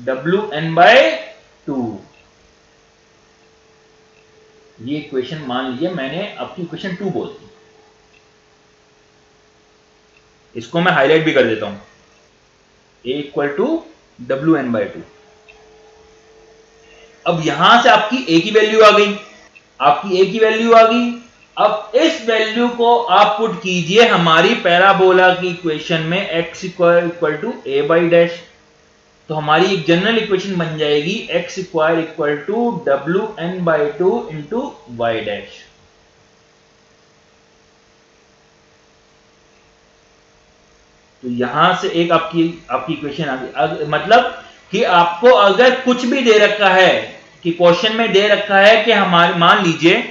W N by two, ये इक्वेशन मान लीजिए मैंने आपकी इक्वेशन 2 बोल दी। इसको मैं हाईलाइट भी कर देता हूं, a equal to W N by two. अब यहां से आपकी a की वैल्यू आ गई, आपकी a की वैल्यू आ गई। अब इस वैल्यू को आप पुट कीजिए हमारी पैराबोला की इक्वेशन में, x equal to A by dash. तो हमारी एक जनरल इक्वेशन बन जाएगी x square equal to W N by two into Y dash. तो यहां से एक आपकी इक्वेशन आ गई। मतलब कि आपको अगर कुछ भी दे रखा है, कि क्वेश्चन में दे रखा है कि हमारे मान लीजिए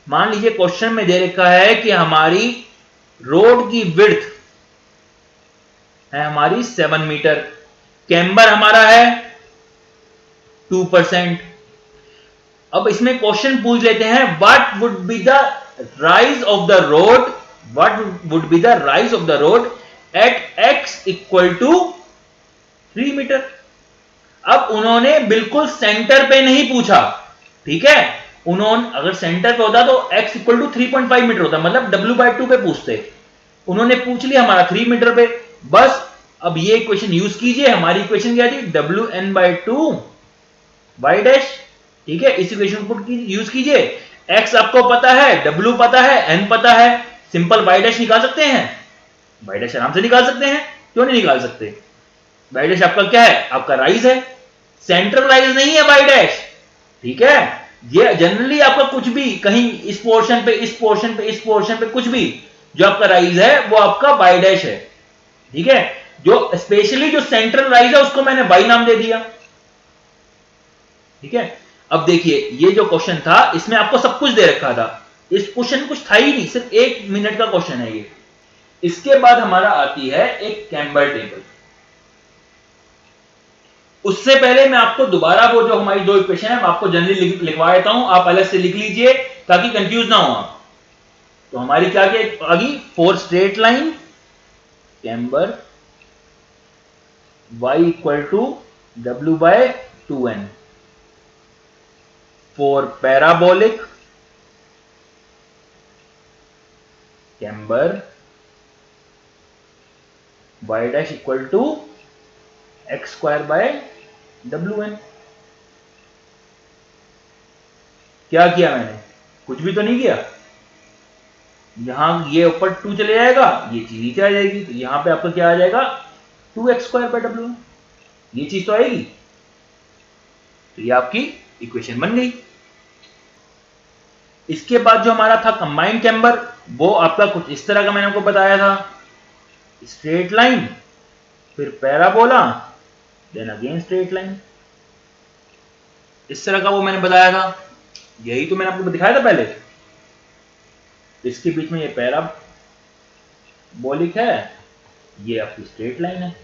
क्वेश्चन में दे रखा है कि हमारी रोड की विड्थ है हमारी 7 मीटर, कैम्बर हमारा है 2%। अब इसमें क्वेश्चन पूछ लेते हैं, what would be the rise of the road at x equal to 3 metre. अब उन्होंने बिल्कुल सेंटर पे नहीं पूछा, ठीक है, उन्होंने अगर सेंटर पे होता तो x इक्वल टू 3.5 मीटर होता, मतलब w बाई टू पे पूछते। उन्होंने पूछ लिया हमारा 3 मीटर पे, बस। अब ये इक्वेशन यूज कीजिए, हमारी इक्वेशन क्या थी, W N by two Y dash, ठीक है। इस इक्वेशन को यूज कीजिए, x आपको पता है, w पता है, n पता है, सिंपल वाई डैश निकाल सकते हैं, वाई डैश आराम से निकाल सकते हैं, क्यों नहीं निकाल सकते। वाई डैश आपका क्या है, आपका राइज है, सेंट्रलाइज नहीं है वाई डैश, ठीक है। ये जनरली आपका कुछ भी कहीं इस पोर्शन पे, इस पोर्शन पे, इस पोर्शन पे कुछ भी जो आपका राइज है वो आपका वाई डैश है, ठीक है। जो स्पेशली जो सेंट्रल राइज है उसको मैंने वाई नाम दे दिया, ठीक है। अब देखिए, ये जो क्वेश्चन था इसमें आपको सब कुछ दे रखा था, इस क्वेश्चन कुछ था ही नहीं, सिर्फ 1 मिनट का क्वेश्चन है ये। इसके बाद हमारा आती है एक कैम्बर टेबल। उससे पहले मैं आपको दोबारा वो जो हमारी 2 इक्वेशन है, मैं आपको जनरली लिखवा देता हूं, आप अलग से लिख लीजिए ताकि कंफ्यूज ना हो आप। तो हमारी क्या आ गई, 4 straight line, camber, y equal to W by 2n, 4 parabolic, camber, y dash equal to X square by W N. क्या किया मैंने, कुछ भी तो नहीं किया, यहां ये ऊपर 2 चले जाएगा, ये चीज नीचे आ जाएगी, तो यहां पे आपका क्या आ जाएगा 2x² w। ये चीज तो आएगी, तो ये आपकी इक्वेशन बन गई। इसके बाद जो हमारा था कंबाइंड चैम्बर, वो आपका कुछ इस तरह का मैंने आपको बताया था, स्ट्रेट लाइन, फिर parabola, then again straight line, इस तरह का वो मैंने बताया था। यही तो मैंने आपको दिखाया था पहले। इसके बीच में ये पैराबोलिक है, ये आपकी स्ट्रेट लाइन है,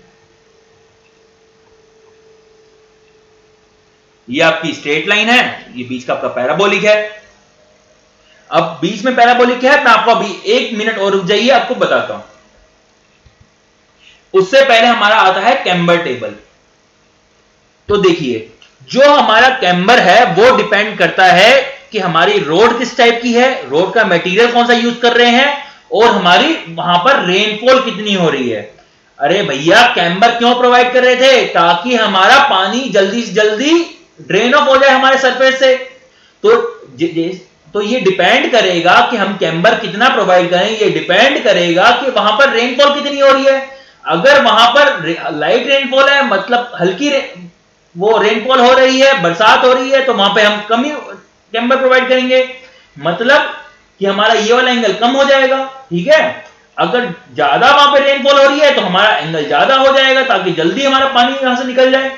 ये आपकी स्ट्रेट लाइन है, ये बीच का आपका पैराबोलिक है। अब बीच में पैराबोलिक है, मैं आपको अभी 1 मिनट और रुक जाइए, आपको बताता हूं। उससे पहले हमारा आता है कैम्बर टेबल। तो देखिए, जो हमारा कैम्बर है वो डिपेंड करता है कि हमारी रोड किस टाइप की है, रोड का मटेरियल कौन सा यूज कर रहे हैं, और हमारी वहां पर रेनफॉल कितनी हो रही है। अरे भैया, कैम्बर क्यों प्रोवाइड कर रहे थे? ताकि हमारा पानी जल्दी से जल्दी ड्रेन ऑफ हो जाए हमारे सरफेस से। तो ये डिपेंड करेगा कि हम कैम्बर कितना प्रोवाइड करें, ये डिपेंड करेगा कि वहां पर रेनफॉल कितनी हो रही है। अगर वहां पर लाइट रेनफॉल है, मतलब हल्की वो रेनफॉल हो रही है, बरसात हो रही है, तो वहां पे हम कम ही कैम्बर प्रोवाइड करेंगे, मतलब कि हमारा ये वाला एंगल कम हो जाएगा। ठीक है, अगर ज्यादा वहां पे रेनफॉल हो रही है तो हमारा एंगल ज्यादा हो जाएगा, ताकि जल्दी हमारा पानी यहां से निकल जाए।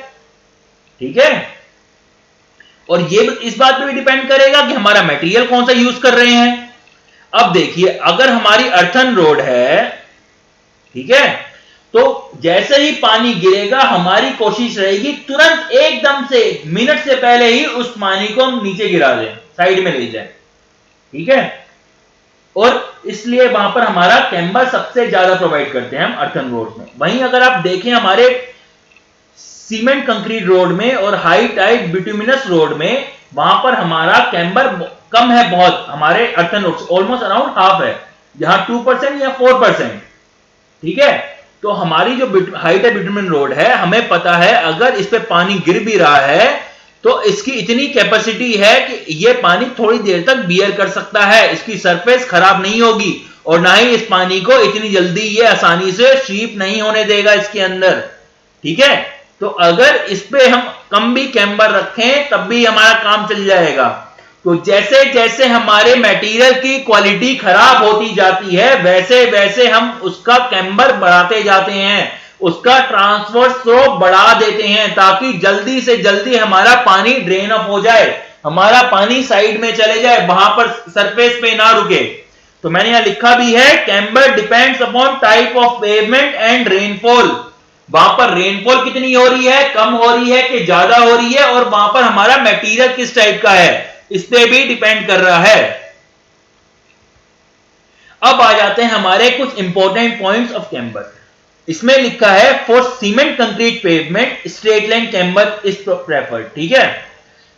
ठीक है, और ये इस बात पे भी डिपेंड करेगा कि हमारा मटेरियल कौन सा यूज कर रहे हैं। अब देखिए, अगर हमारी अर्थन रोड है, ठीक है, तो जैसे ही पानी गिरेगा हमारी कोशिश रहेगी तुरंत एकदम से मिनट से पहले ही उस पानी को हम नीचे गिरा दें, साइड में ले जाएं। ठीक है, और इसलिए वहां पर हमारा कैम्बर सबसे ज्यादा प्रोवाइड करते हैं हम अर्थन रोड में। वहीं अगर आप देखें हमारे सीमेंट कंक्रीट रोड में और हाई टाइट बिटुमिनस रोड में, वहां पर हमारा कैम्बर कम है बहुत, हमारे earthen road almost around half है, जहां 2% या 4%। ठीक है, तो हमारी जो हाई टाइट बिटुमिन रोड है, हमें पता है अगर इस पे पानी गिर भी रहा है तो इसकी इतनी कैपेसिटी है कि ये पानी थोड़ी देर तक बियर कर सकता है, इसकी सरफेस खराब नहीं होगी, और ना ही इस पानी को इतनी जल्दी ये आसानी से स्वीप नहीं होने देगा इसके अंदर। ठीक है, तो अगर इस पे हम कम भी कैम्बर रखें तब भी हमारा काम चल जाएगा। तो जैसे जैसे हमारे मटेरियल की क्वालिटी खराब होती जाती है, वैसे वैसे हम उसका कैम्बर बढ़ाते जाते हैं, उसका ट्रांसफर स्ट्रोक बढ़ा देते हैं, ताकि जल्दी से जल्दी हमारा पानी ड्रेन अप हो जाए, हमारा पानी साइड में चले जाए, वहां पर सरफेस पे ना रुके। तो मैंने यहां लिखा भी है, camber depends upon type of pavement and rainfall. वहां पर रेनफॉल कितनी हो रही है, कम हो रही है कि ज्यादा हो रही है, और वहां पर हमारा मटेरियल किस टाइप का है, इस पे भी डिपेंड कर रहा है। अब आ जाते हैं हमारे कुछ इंपॉर्टेंट पॉइंट्स ऑफ कैम्बर। इसमें लिखा है, for cement concrete pavement straight line camber is preferred. ठीक है,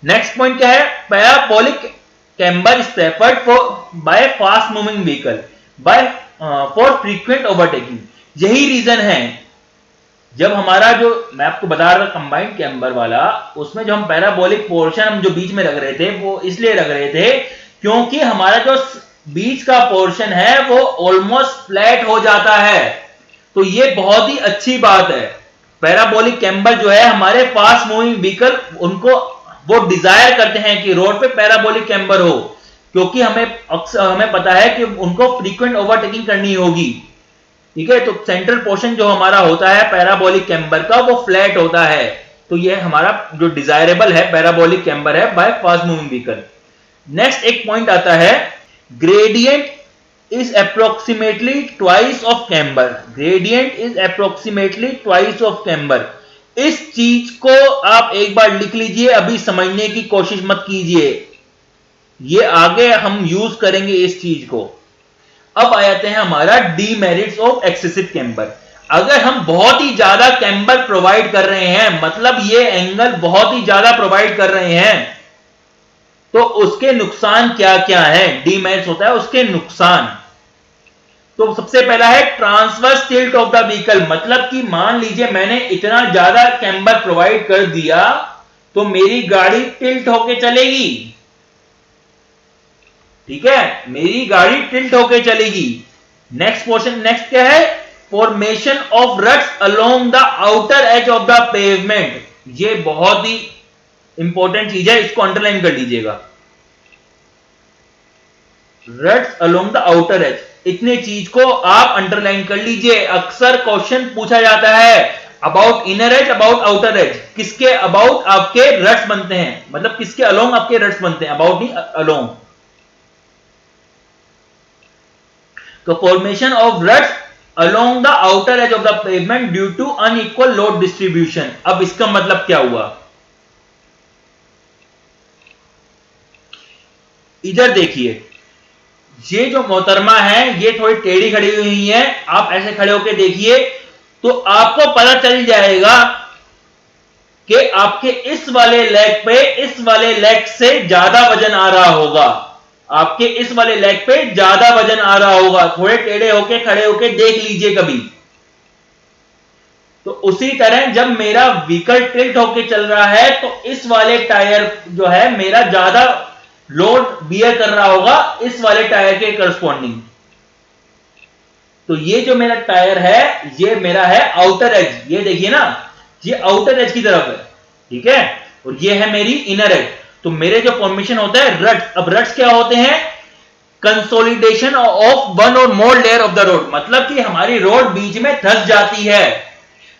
नेक्स्ट पॉइंट क्या है, parabolic camber is preferred for by fast moving vehicle by for frequent overtaking. यही रीजन है, जब हमारा जो मैं आपको बता रहा था कंबाइंड कैम्बर वाला, उसमें जो हम पैराबोलिक पोर्शन हम जो बीच में रख रहे थे, वो इसलिए रख रहे थे क्योंकि हमारा जो बीच का पोर्शन है वो ऑलमोस्ट फ्लैट हो जाता है। तो ये बहुत ही अच्छी बात है। पैराबोलिक कैम्बर जो है, हमारे फास्ट मूविंग व्हीकल उनको वो डिजायर करते हैं कि रोड पे पैराबोलिक कैम्बर हो, क्योंकि हमें पता है कि उनको फ्रीक्वेंट ओवरटेकिंग करनी होगी। ठीक है, तो सेंट्रल पोर्शन जो हमारा होता है पैराबोलिक कैम्बर का, वो फ्लैट होता है। तो ये हमारा जो डिजायरेबल है पैराबोलिक कैम्बर है by fast moving vehicle. Next एक पॉइंट आता है, gradient is approximately twice of camber. Gradient is approximately twice of camber. इस चीज को आप एक बार लिख लीजिए, अभी समझने की कोशिश मत कीजिए, ये आगे हम यूज करेंगे इस चीज को। अब आ जाते हैं हमारा डीमेरिट्स ऑफ एक्सेसिव कैम्बर। अगर हम बहुत ही ज्यादा कैम्बर प्रोवाइड कर रहे हैं, मतलब ये एंगल बहुत ही ज्यादा प्रोवाइड कर रहे हैं, तो उसके नुकसान क्या क्या है, डीमेरिट्स होता है उसके नुकसान। तो सबसे पहला है transverse tilt of the vehicle, मतलब कि मान लीजिए मैंने इतना ज्यादा कैम्बर प्रोवाइड कर दिया तो मेरी गाड़ी टिल्ट होके चलेगी। ठीक है, मेरी गाड़ी टिल्ट होके चलेगी। नेक्स्ट क्वेश्चन, नेक्स्ट क्या है, formation of ruts along the outer edge of the pavement. ये बहुत ही इंपॉर्टेंट चीज है, इसको अंडरलाइन कर लीजिएगा। रट्स अलोंग द आउटर एज, इतने चीज को आप अंडरलाइन कर लीजिए। अक्सर क्वेश्चन पूछा जाता है about inner as, about outer as, किसके अबाउट आपके रट्स बनते हैं, मतलब किसके अलोंग आपके रट्स बनते हैं, अबाउट नहीं अलोंग। तो formation of ruts along the outer edge of the pavement due to unequal load distribution. अब इसका मतलब क्या हुआ, इधर देखिए, ये जो मोहतरमा है ये थोड़ी टेढ़ी खड़ी हुई है, आप ऐसे खड़े होकर देखिए तो आपको पता चल जाएगा कि आपके इस वाले लेग पे इस वाले लेग से ज्यादा वजन आ रहा होगा, आपके इस वाले लेग पे ज्यादा वजन आ रहा होगा। थोड़े टेढ़े होके खड़े होके देख लीजिए कभी। तो उसी तरह जब मेरा व्हीकल टिल्ट होके चल रहा है तो इस वाले टायर जो है मेरा ज्यादा लोड बियर कर रहा होगा इस वाले टायर के करस्पॉन्डिंग। तो ये जो मेरा टायर है ये मेरा है आउटर एज, ये देखिए ना, ये आउटर एज की तरफ है, ठीक है, और ये है मेरी इनर एज। तो मेरे जो फॉर्मेशन होता है रट्स, अब रट्स क्या होते हैं, कंसोलिडेशन ऑफ वन और more layer of the road, मतलब कि हमारी रोड बीच में धंस जाती है।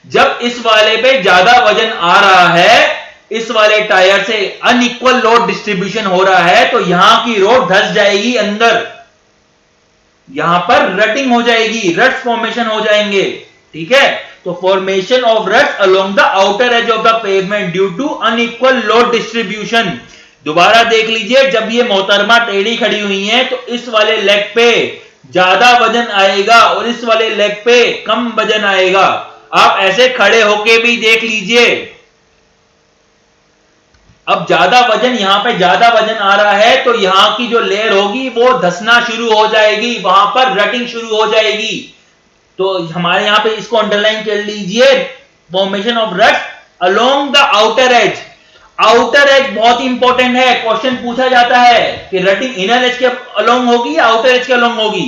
जब इस वाले पे ज्यादा वजन आ रहा है, इस वाले टायर से अनइक्वल लोड डिस्ट्रीब्यूशन हो रहा है, तो यहां की रोड धंस जाएगी अंदर, यहां पर रटिंग हो जाएगी, रट्स फॉर्मेशन हो जाएंगे, ठीक है। तो formation of ruts along the outer edge of the pavement due to unequal load distribution. दोबारा देख लीजिए, जब ये मोहतरमा टेढ़ी खड़ी हुई है तो इस वाले लेग पे ज्यादा वजन आएगा और इस वाले लेग पे कम वजन आएगा। आप ऐसे खड़े होके भी देख लीजिए, अब ज्यादा वजन, यहां पे ज्यादा वजन आ रहा है तो यहां की जो लेयर होगी वो धसना शुरू हो जाएगी, वहां पर रटिंग शुरू हो जाएगी। तो हमारे यहां पे इसको अंडरलाइन कर लीजिए, formation of ruts along the outer as. Outer as बहुत इंपॉर्टेंट है, क्वेश्चन पूछा जाता है कि रटिंग इनर एज के अलोंग होगी या आउटर एज के अलोंग होगी।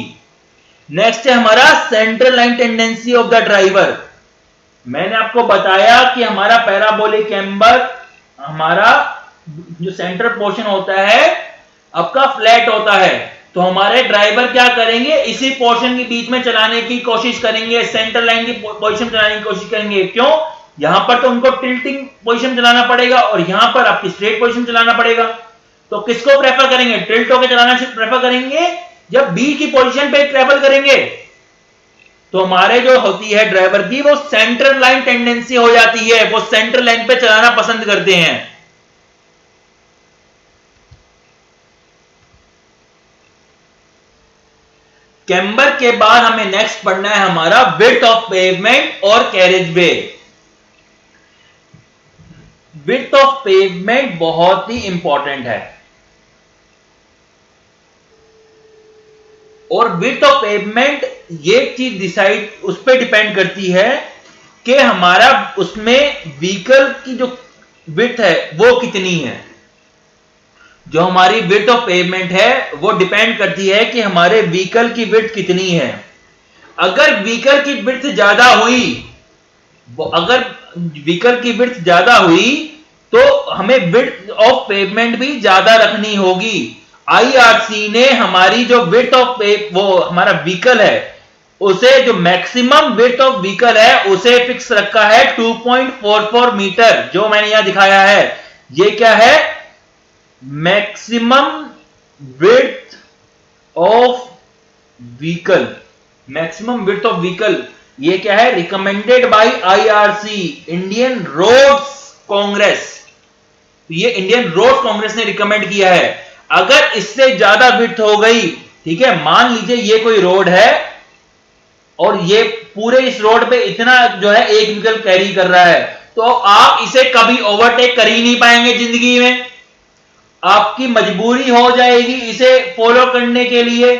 नेक्स्ट है हमारा central line tendency of the driver. मैंने आपको बताया कि हमारा पैराबोलिक कैम्बर, हमारा जो सेंटर पोर्शन होता है आपका फ्लैट होता है, तो हमारे ड्राइवर क्या करेंगे, इसी पोर्शन के बीच में चलाने की कोशिश करेंगे, सेंटर लाइन की पोजीशन चलाने की कोशिश करेंगे। क्यों, यहां पर तो उनको टिल्टिंग पोजीशन चलाना पड़ेगा और यहां पर आपकी स्ट्रेट पोजीशन चलाना पड़ेगा। तो किसको प्रेफर करेंगे, टिल्ट होकर चलाना प्रेफर करेंगे जब बी की पोजीशन पे ट्रेवल करेंगे। तो हमारे जो होती है ड्राइवर की वो सेंट्रल लाइन टेंडेंसी हो जाती है, वो सेंट्रल लाइन पे चलाना पसंद करते हैं। कैम्बर के बाद हमें नेक्स्ट पढ़ना है हमारा विड्थ ऑफ पेवमेंट और carriage way. Width of pavement बहुत ही इंपॉर्टेंट है, और विड्थ ऑफ पेवमेंट ये चीज डिसाइड उस पर डिपेंड करती है कि हमारा उसमें व्हीकल की जो विड्थ है वो कितनी है। जो हमारी विड्थ ऑफ पेवमेंट है वो डिपेंड करती है कि हमारे व्हीकल की विड्थ कितनी है। अगर व्हीकल की विड्थ ज्यादा हुई, अगर व्हीकल की विड्थ ज्यादा हुई तो हमें विड्थ ऑफ पेवमेंट भी ज्यादा रखनी होगी। आईआरसी ने हमारी जो विड्थ ऑफ वो हमारा व्हीकल है उसे, जो मैक्सिमम विड्थ ऑफ व्हीकल है उसे फिक्स रखा है 2.44 मीटर, जो मैंने यहां दिखाया है। ये क्या है, maximum width of vehicle, maximum width of vehicle, ये क्या है, recommended by IRC, Indian Roads Congress. ये इंडियन रोड्स कांग्रेस ने रिकमेंड किया है। अगर इससे ज्यादा विड्थ हो गई, ठीक है, मान लीजिए ये कोई रोड है और ये पूरे इस रोड पे इतना जो है एक व्हीकल कैरी कर रहा है, तो आप इसे कभी ओवरटेक कर ही नहीं पाएंगे जिंदगी में, आपकी मजबूरी हो जाएगी इसे फॉलो करने के लिए।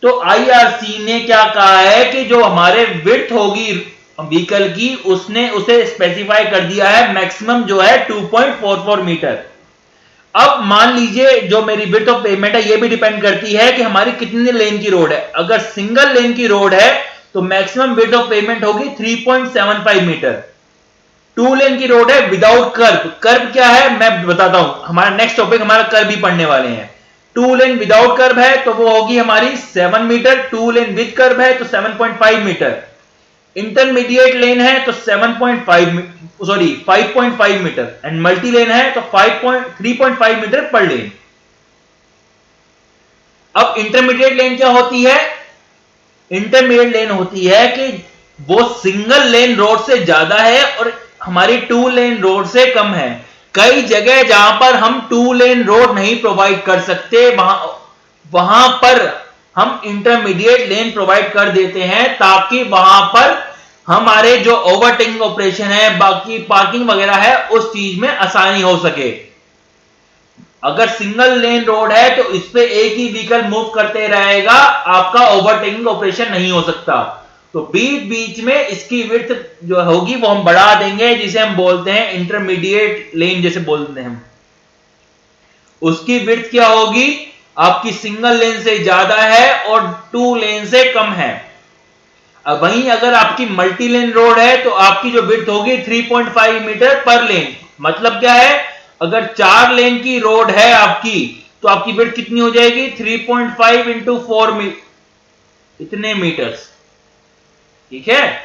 तो आईआरसी ने क्या कहा है कि जो हमारे विड्थ होगी व्हीकल की, उसने उसे स्पेसिफाई कर दिया है मैक्सिमम जो है 2.44 मीटर। अब मान लीजिए जो मेरी विड्थ ऑफ पेवमेंट है, ये भी डिपेंड करती है कि हमारी कितनी लेन की रोड है। अगर सिंगल लेन की रोड है तो मैक्सिमम विड्थ ऑफ पेवमेंट होगी 3.75 मीटर। टू लेन की रोड है विदाउट कर्व। कर्व क्या है मैं बताता हूं, हमारा नेक्स्ट टॉपिक हमारा कर्व ही पढ़ने वाले हैं। टू लेन विदाउट कर्व है तो वो होगी हमारी 7 metre, two lane with kerb है तो 7.5 मीटर, इंटरमीडिएट लेन है तो 5.5 मीटर, एंड मल्टी लेन है तो 3.5 मीटर पर लेन। अब इंटरमीडिएट लेन क्या होती है? इंटरमीडिएट लेन होती है कि वो सिंगल लेन रोड से ज्यादा है और हमारी टू लेन रोड से कम है। कई जगह जहां पर हम टू लेन रोड नहीं प्रोवाइड कर सकते, वहां पर हम इंटरमीडिएट लेन प्रोवाइड कर देते हैं ताकि वहां पर हमारे जो ओवरटेकिंग ऑपरेशन है, बाकी पार्किंग वगैरह है, उस चीज में आसानी हो सके। अगर सिंगल लेन रोड है तो इस पे एक ही व्हीकल मूव करते रहेगा, आपका ओवरटेकिंग ऑपरेशन नहीं हो सकता। तो बीच बीच में इसकी विड्थ जो होगी वो हम बढ़ा देंगे, जिसे हम बोलते हैं इंटरमीडिएट लेन, जैसे बोलते हैं हम। उसकी विड्थ क्या होगी? आपकी सिंगल लेन से ज्यादा है और टू लेन से कम है। अब वहीं अगर आपकी मल्टी लेन रोड है तो आपकी जो विड्थ होगी 3.5 मीटर पर लेन। मतलब क्या है? अगर 4 लेन की रोड है आपकी तो आपकी विड्थ कितनी हो जाएगी? 3.5 इंटू 4 इतने मीटर्स। ठीक है।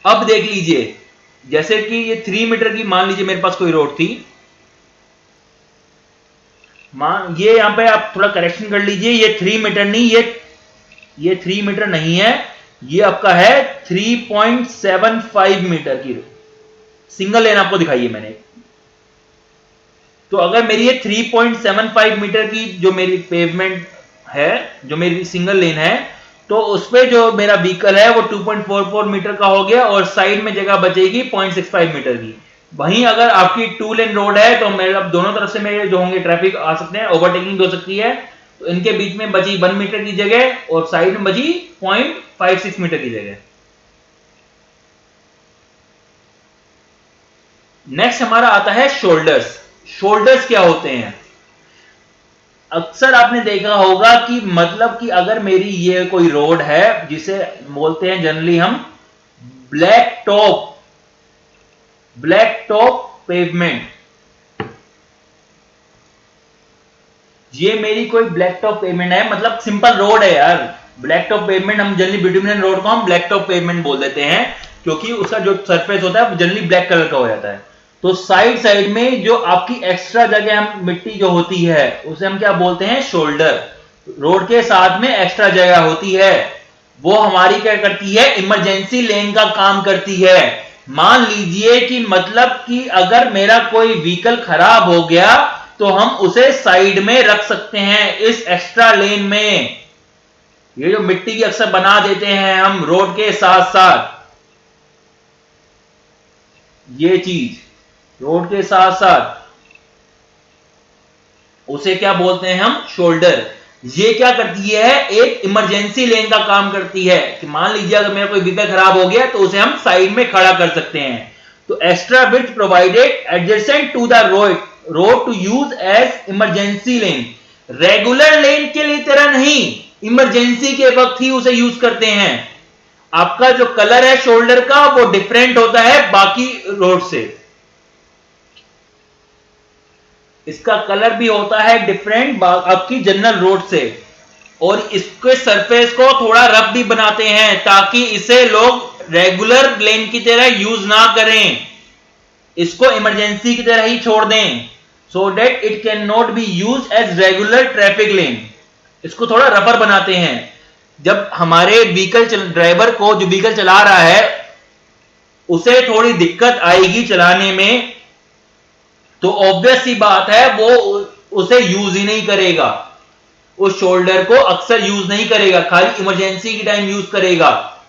अब देख लीजिए, जैसे कि ये 3 मीटर की मान लीजिए मेरे पास कोई रोड थी, मान ये यहां पे आप थोड़ा करेक्शन कर लीजिए, ये 3 मीटर नहीं, ये 3 मीटर नहीं है, ये आपका है 3.75 मीटर की सिंगल लेन आपको दिखाई है मैंने। तो अगर मेरी ये 3.75 मीटर की जो मेरी पेवमेंट है, जो मेरी सिंगल लेन है, तो उसपे जो मेरा व्हीकल है वो 2.44 मीटर का हो गया और साइड में जगह बचेगी 0.65 मीटर की। वहीं अगर आपकी टू लेन रोड है तो मेरे दोनों तरफ से मेरे जो होंगे ट्रैफिक आ सकते हैं, ओवरटेकिंग हो सकती है, तो इनके बीच में बची 1 मीटर की जगह और साइड में बची 0.56 मीटर की जगह। नेक्स्ट हमारा आता है शोल्डर्स। शोल्डर्स क्या होते हैं? अक्सर आपने देखा होगा कि मतलब कि अगर मेरी ये कोई रोड है जिसे बोलते हैं जनरली हम ब्लैक टॉप पेवमेंट, ये मेरी कोई ब्लैक टॉप पेवमेंट है, मतलब सिंपल रोड है यार। ब्लैक टॉप पेवमेंट हम जनरली बिटुमिनन रोड को हम ब्लैक टॉप पेवमेंट बोल देते हैं, क्योंकि उसका जो सरफेस होता है वो जनरली ब्लैक कलर का हो जाता है। तो साइड में जो आपकी एक्स्ट्रा जगह हम मिट्टी जो होती है उसे हम क्या बोलते हैं? शोल्डर। रोड के साथ में एक्स्ट्रा जगह होती है, वो हमारी क्या करती है? इमरजेंसी लेन का काम करती है। मान लीजिए कि मतलब कि अगर मेरा कोई व्हीकल खराब हो गया तो हम उसे साइड में रख सकते हैं इस एक्स्ट्रा लेन में। ये जो मिट्टी की अक्सर बना देते हैं हम रोड के साथ साथ, ये चीज रोड के साथ साथ, उसे क्या बोलते हैं हम? शोल्डर। ये क्या करती है? एक इमरजेंसी लेन का काम करती है कि मान लीजिए अगर मेरा कोई व्हीकल खराब हो गया तो उसे हम साइड में खड़ा कर सकते हैं। तो extra width provided adjacent to the road to use as emergency lane. Regular lane के लिए तरह नहीं, इमरजेंसी के वक्त ही उसे यूज करते हैं। आपका जो कलर है शोल्डर का वो डिफरेंट होता है बाकी रोड से, इसका कलर भी होता है डिफरेंट आपकी जनरल रोड से, और इसके सरफेस को थोड़ा रफ भी बनाते हैं ताकि इसे लोग रेगुलर लेन की तरह यूज ना करें, इसको इमरजेंसी की तरह ही छोड़ दें, so that it can not be use as regular traffic lane. इसको थोड़ा रफर बनाते हैं। जब हमारे व्हीकल ड्राइवर को जो व्हीकल चला रहा है उसे थोड़ी दिक्कत आएगी चलाने में, तो ऑब्वियस सी बात है वो उसे यूज ही नहीं करेगा, उस शोल्डर को अक्सर यूज नहीं करेगा, खाली इमरजेंसी की टाइम यूज करेगा।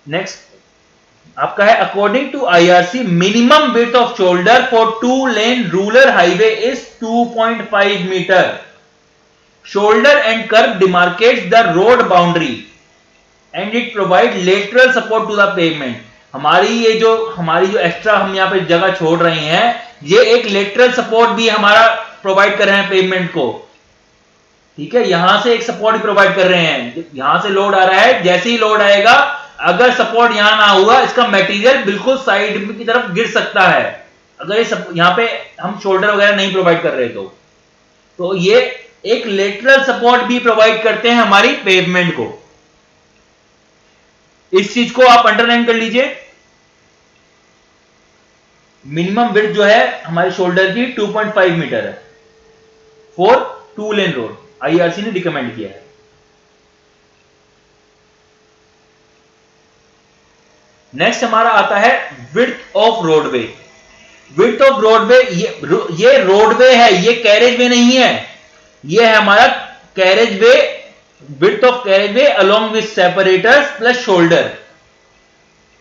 नेक्स्ट आपका है according to IRC minimum width of shoulder for two lane rural highway is 2.5 metre. Shoulder and curve demarcates the road boundary and it provides lateral support to the pavement। हमारी जो extra हम यहाँ पे जगह छोड़ रहे हैं, ये एक लेटरल सपोर्ट भी हमारा प्रोवाइड कर रहे हैं पेवमेंट को। ठीक है, यहां से एक सपोर्ट प्रोवाइड कर रहे हैं, यहां से लोड आ रहा है, जैसे ही लोड आएगा अगर सपोर्ट यहां ना हुआ, इसका मटेरियल बिल्कुल साइड की तरफ गिर सकता है, अगर यहां पे हम शोल्डर वगैरह नहीं प्रोवाइड कर रहे तो ये एक लेटरल सपोर्ट भी प्रोवाइड करते हैं हमारी पेवमेंट को। इस चीज को आप अंडरलाइन कर लीजिए। मिनिमम विड्थ जो है हमारे शोल्डर की 2.5 मीटर है फॉर 2 लेन रोड, आईआरसी ने रिकमेंड किया है। नेक्स्ट हमारा आता है width of roadway. Width of roadway, ये रोडवे है, ये कैरेज वे नहीं है, ये है हमारा carriage way, width of carriage way along with separators plus shoulder.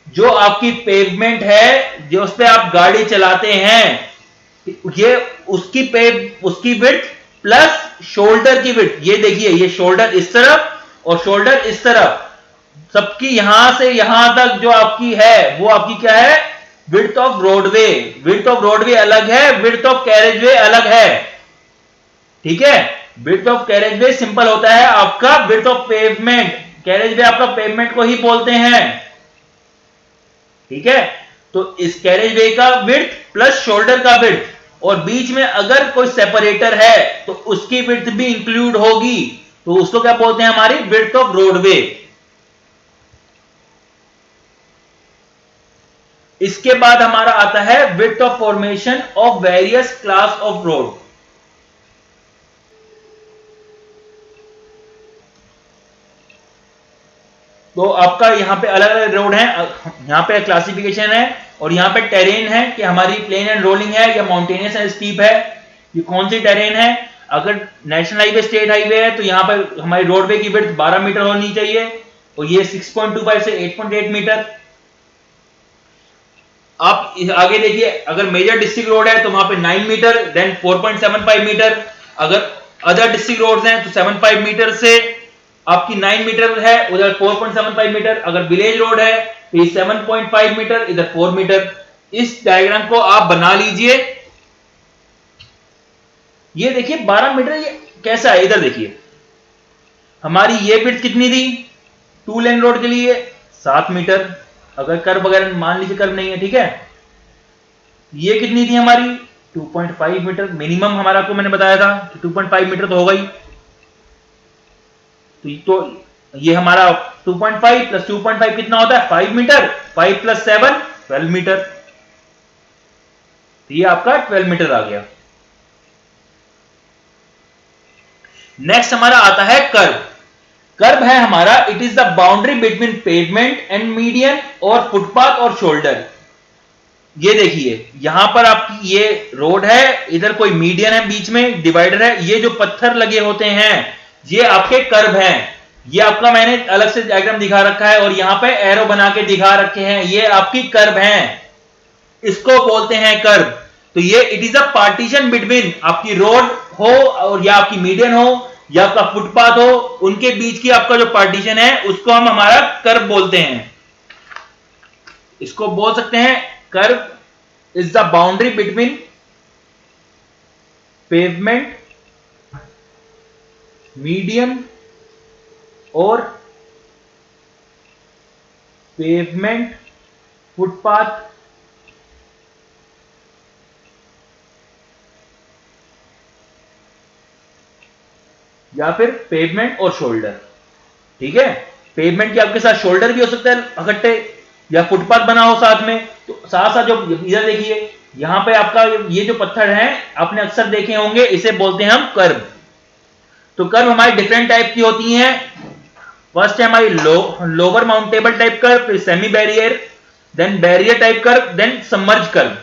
जो आपकी पेवमेंट है, जो उस पे आप गाड़ी चलाते हैं, ये उसकी विड्थ प्लस शोल्डर की विड्थ, ये देखिए, ये शोल्डर इस तरफ और शोल्डर इस तरफ, सबकी यहां से यहां तक जो आपकी है वो आपकी क्या है, width of roadway. Width of roadway अलग है, विड्थ ऑफ कैरेजवे अलग है। ठीक है, विड्थ ऑफ कैरेजवे सिंपल होता है आपका विड्थ ऑफ पेवमेंट, कैरेजवे आपका पेवमेंट को ही बोलते हैं। ठीक है, तो इस कैरेजवे का विड्थ प्लस शोल्डर का विड्थ, और बीच में अगर कोई सेपरेटर है तो उसकी विड्थ भी इंक्लूड होगी, तो उसको क्या बोलते हैं, हमारी विड्थ ऑफ रोडवे। इसके बाद हमारा आता है width of formation of various class of road. तो आपका यहां पे अलग अलग रोड है, यहां पे क्लासिफिकेशन है, और यहां पे टेरेन है कि हमारी प्लेन एंड रोलिंग है या माउंटेनियस एंड स्टीप है, ये कौन सी टेरेन है। अगर नेशनल हाईवे, स्टेट हाईवे है, तो यहां पर हमारी रोडवे की विड्थ 12 मीटर होनी चाहिए, और ये 6.25 से 8.8 मीटर। आप आगे देखिए, अगर मेजर डिस्ट्रिक्ट रोड है तो वहां पे 9 मीटर, देन 4.75 मीटर। अगर अदर डिस्ट्रिक्ट रोड्स हैं तो 75 मीटर से आपकी 9 मीटर है, उधर 4.75 मीटर। अगर विलेज रोड है तो ये 7.5 मीटर, इधर 4 मीटर। इस डायग्राम को आप बना लीजिए। ये देखिए 12 मीटर, ये कैसा है, इधर देखिए, हमारी ये विड्थ कितनी थी 2 लेन रोड के लिए, 7 मीटर। अगर कर्व वगैरह मान लीजिए कर्व नहीं है, ठीक है, ये कितनी थी हमारी 2.5 मीटर मिनिमम, हमारा आपको मैंने बताया था कि 2.5 मीटर तो होगा ही। तो ये हमारा 2.5 प्लस 2.5 कितना होता है 5 मीटर, 5 प्लस 7 12 मीटर। तो ये आपका 12 मीटर आ गया। नेक्स्ट हमारा आता है कर्व। कर्व है हमारा, it is the boundary between pavement and median और फुटपाथ और शोल्डर। ये देखिए, यहां पर आपकी ये रोड है, इधर कोई मीडियन है, बीच में डिवाइडर है, ये जो पत्थर लगे होते हैं ये आपके कर्व हैं। ये आपका मैंने अलग से डायग्राम दिखा रखा है और यहां पे एरो बना के दिखा रखे हैं, ये आपकी कर्व हैं, इसको बोलते हैं कर्व। तो ये it is a partition between, आपकी रोड हो और या आपकी मीडियन हो या आपका फुटपाथ हो, उनके बीच की आपका जो पार्टीशन है उसको हम हमारा कर्व बोलते हैं। इसको बोल सकते हैं curve is the boundary between pavement, median और पेवमेंट, फुटपाथ या फिर पेवमेंट और शोल्डर। ठीक है, पेवमेंट के आपके साथ शोल्डर भी हो सकता है इकट्ठे, या फुटपाथ बना हो साथ में। तो साथ साथ जो इधर देखिए, यहां पे आपका ये जो पत्थर हैं आपने अक्सर देखे होंगे, इसे बोलते हैं हम कर्व। तो कर्व हमारी डिफरेंट टाइप की होती हैं। फर्स्ट है हमारी लोअर माउंटेबल टाइप कर्व, फिर semi barrier, then barrier type kerb, then submerge kerb.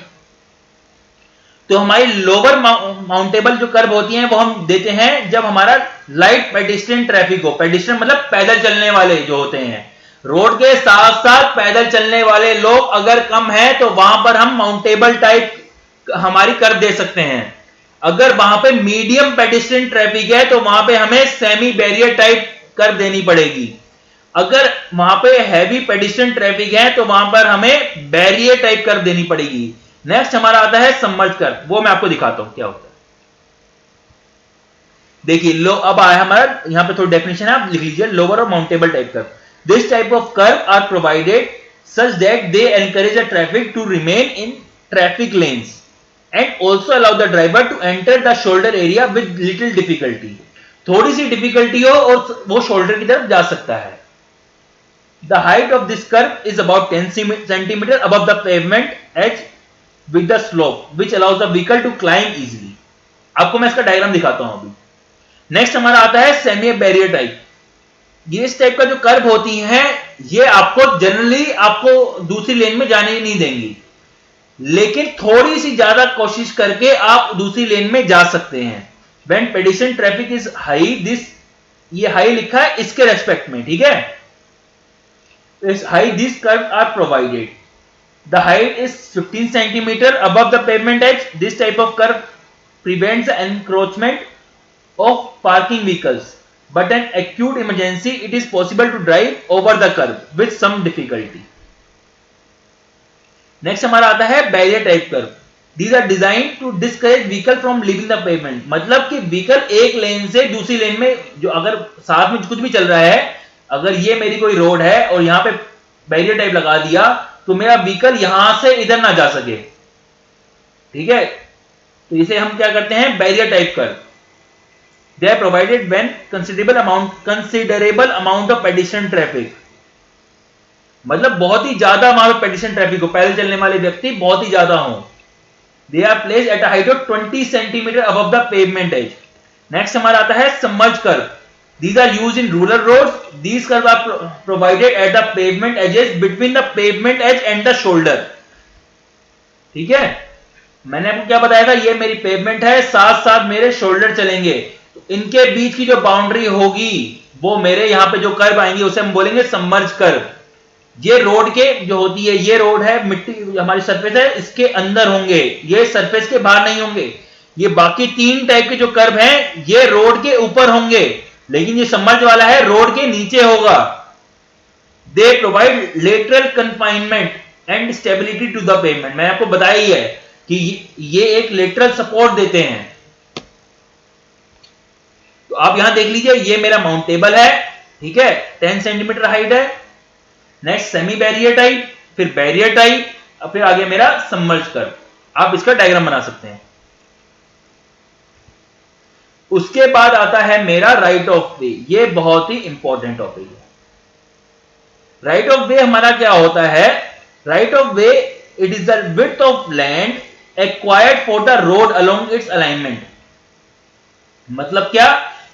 तो हमारी लोअर माउंटेबल जो कर्व होती हैं वो हम देते हैं जब हमारा लाइट पेडिस्ट्रियन ट्रैफिक हो। पेडिस्ट्रियन मतलब पैदल चलने वाले जो होते हैं, रोड के साथ साथ पैदल चलने वाले लोग अगर कम है तो वहां पर हम माउंटेबल टाइप हमारी कर्व दे सकते हैं। अगर वहां पे मीडियम पेडिस्ट्रियन ट्रैफिक है तो वहां पे हमें सेमी बैरियर टाइप कर्व देनी पड़ेगी। अगर वहां पे हैवी पेडिस्ट्रियन ट्रैफिक है तो वहां पर हमें बैरियर टाइप कर्व देनी पड़ेगी। नेक्स्ट हमारा आता है सबमर्ज कर्व, वो मैं आपको दिखाता हूं क्या होता है। देखिए लो, अब आया हमारा यहां पे थोड़ी डेफिनेशन है, आप लिख लीजिए। लोअर और mountable type kerb, this type of kerb are provided such that they encourage the traffic to remain in traffic lanes and also allow the driver to enter the shoulder area with little difficulty. थोड़ी सी difficulty हो और वो shoulder की तरफ जा सकता है। The height of this curve is about 10 centimeter above the pavement edge with the slope, which allows the vehicle to climb easily. आपको मैं इसका डायग्राम दिखाता हूं अभी। नेक्स्ट हमारा आता है सेमी बैरियर टाइप। ये इस टाइप का जो कर्व होती हैं, ये आपको जनरली आपको दूसरी लेन में जाने नहीं देंगी, लेकिन थोड़ी सी ज्यादा कोशिश करके आप दूसरी लेन में जा सकते हैं। When pedestrian traffic is high, ये हाई लिखा है इसके रेस्पेक्ट में, ठीक है। Is high, these curves are provided. The height is 15 centimeter above the pavement edge. This type of curve prevents the encroachment of parking vehicles. But in acute emergency, it is possible to drive over the curve with some difficulty. Next हमारा आता है barrier type curve. These are designed to discourage vehicle from leaving the pavement. मतलब कि vehicle एक लेन से दूसरी लेन में, जो अगर साथ में कुछ भी चल रहा है, अगर ये मेरी कोई रोड है और यहां पे बैरियर टाइप लगा दिया तो मेरा व्हीकल यहां से इधर ना जा सके, ठीक है। तो इसे हम क्या करते हैं, barrier type kerb. They are provided when considerable amount of pedestrian traffic, मतलब बहुत ही ज्यादा वहां पे पेडिस्ट्रियन ट्रैफिक हो, पैदल चलने वाले व्यक्ति बहुत ही ज्यादा हो। They are placed at a height of 20 centimetre above the pavement edge. Next हमारा आता है submerge kerb. These are used in rural roads. These curves are provided at the pavement edges between the pavement edge and the shoulder. ठीक है, मैंने आपको क्या बताया था, ये मेरी पेवमेंट है, साथ साथ मेरे शोल्डर चलेंगे, तो इनके बीच की जो बाउंड्री होगी वो मेरे यहां पे जो कर्व आएंगे उसे हम बोलेंगे सबमर्ज कर्व। ये रोड के जो होती है, ये रोड है, मिट्टी हमारी सरफेस है, इसके अंदर होंगे, ये सरफेस के बाहर नहीं होंगे। ये बाकी तीन टाइप के जो कर्व हैं ये रोड के ऊपर होंगे, लेकिन ये सबमर्ज वाला है रोड के नीचे होगा। They provide lateral confinement and stability to the pavement. मैंने आपको बताया ही है कि ये एक लेटरल सपोर्ट देते हैं। तो आप यहां देख लीजिए, ये मेरा माउंटेबल है, ठीक है, 10 सेंटीमीटर हाइट है। नेक्स्ट सेमी बैरियर टाइप, फिर बैरियर टाइप, फिर आगे मेरा सबमर्ज कर्व। आप इसका डायग्राम बना सकते हैं। उसके बाद आता है मेरा राइट ऑफ वे। ये बहुत ही इंपॉर्टेंट टॉपिक है। राइट ऑफ वे हमारा क्या होता है, right of way it is the width of land acquired for the road along it's alignment. मतलब क्या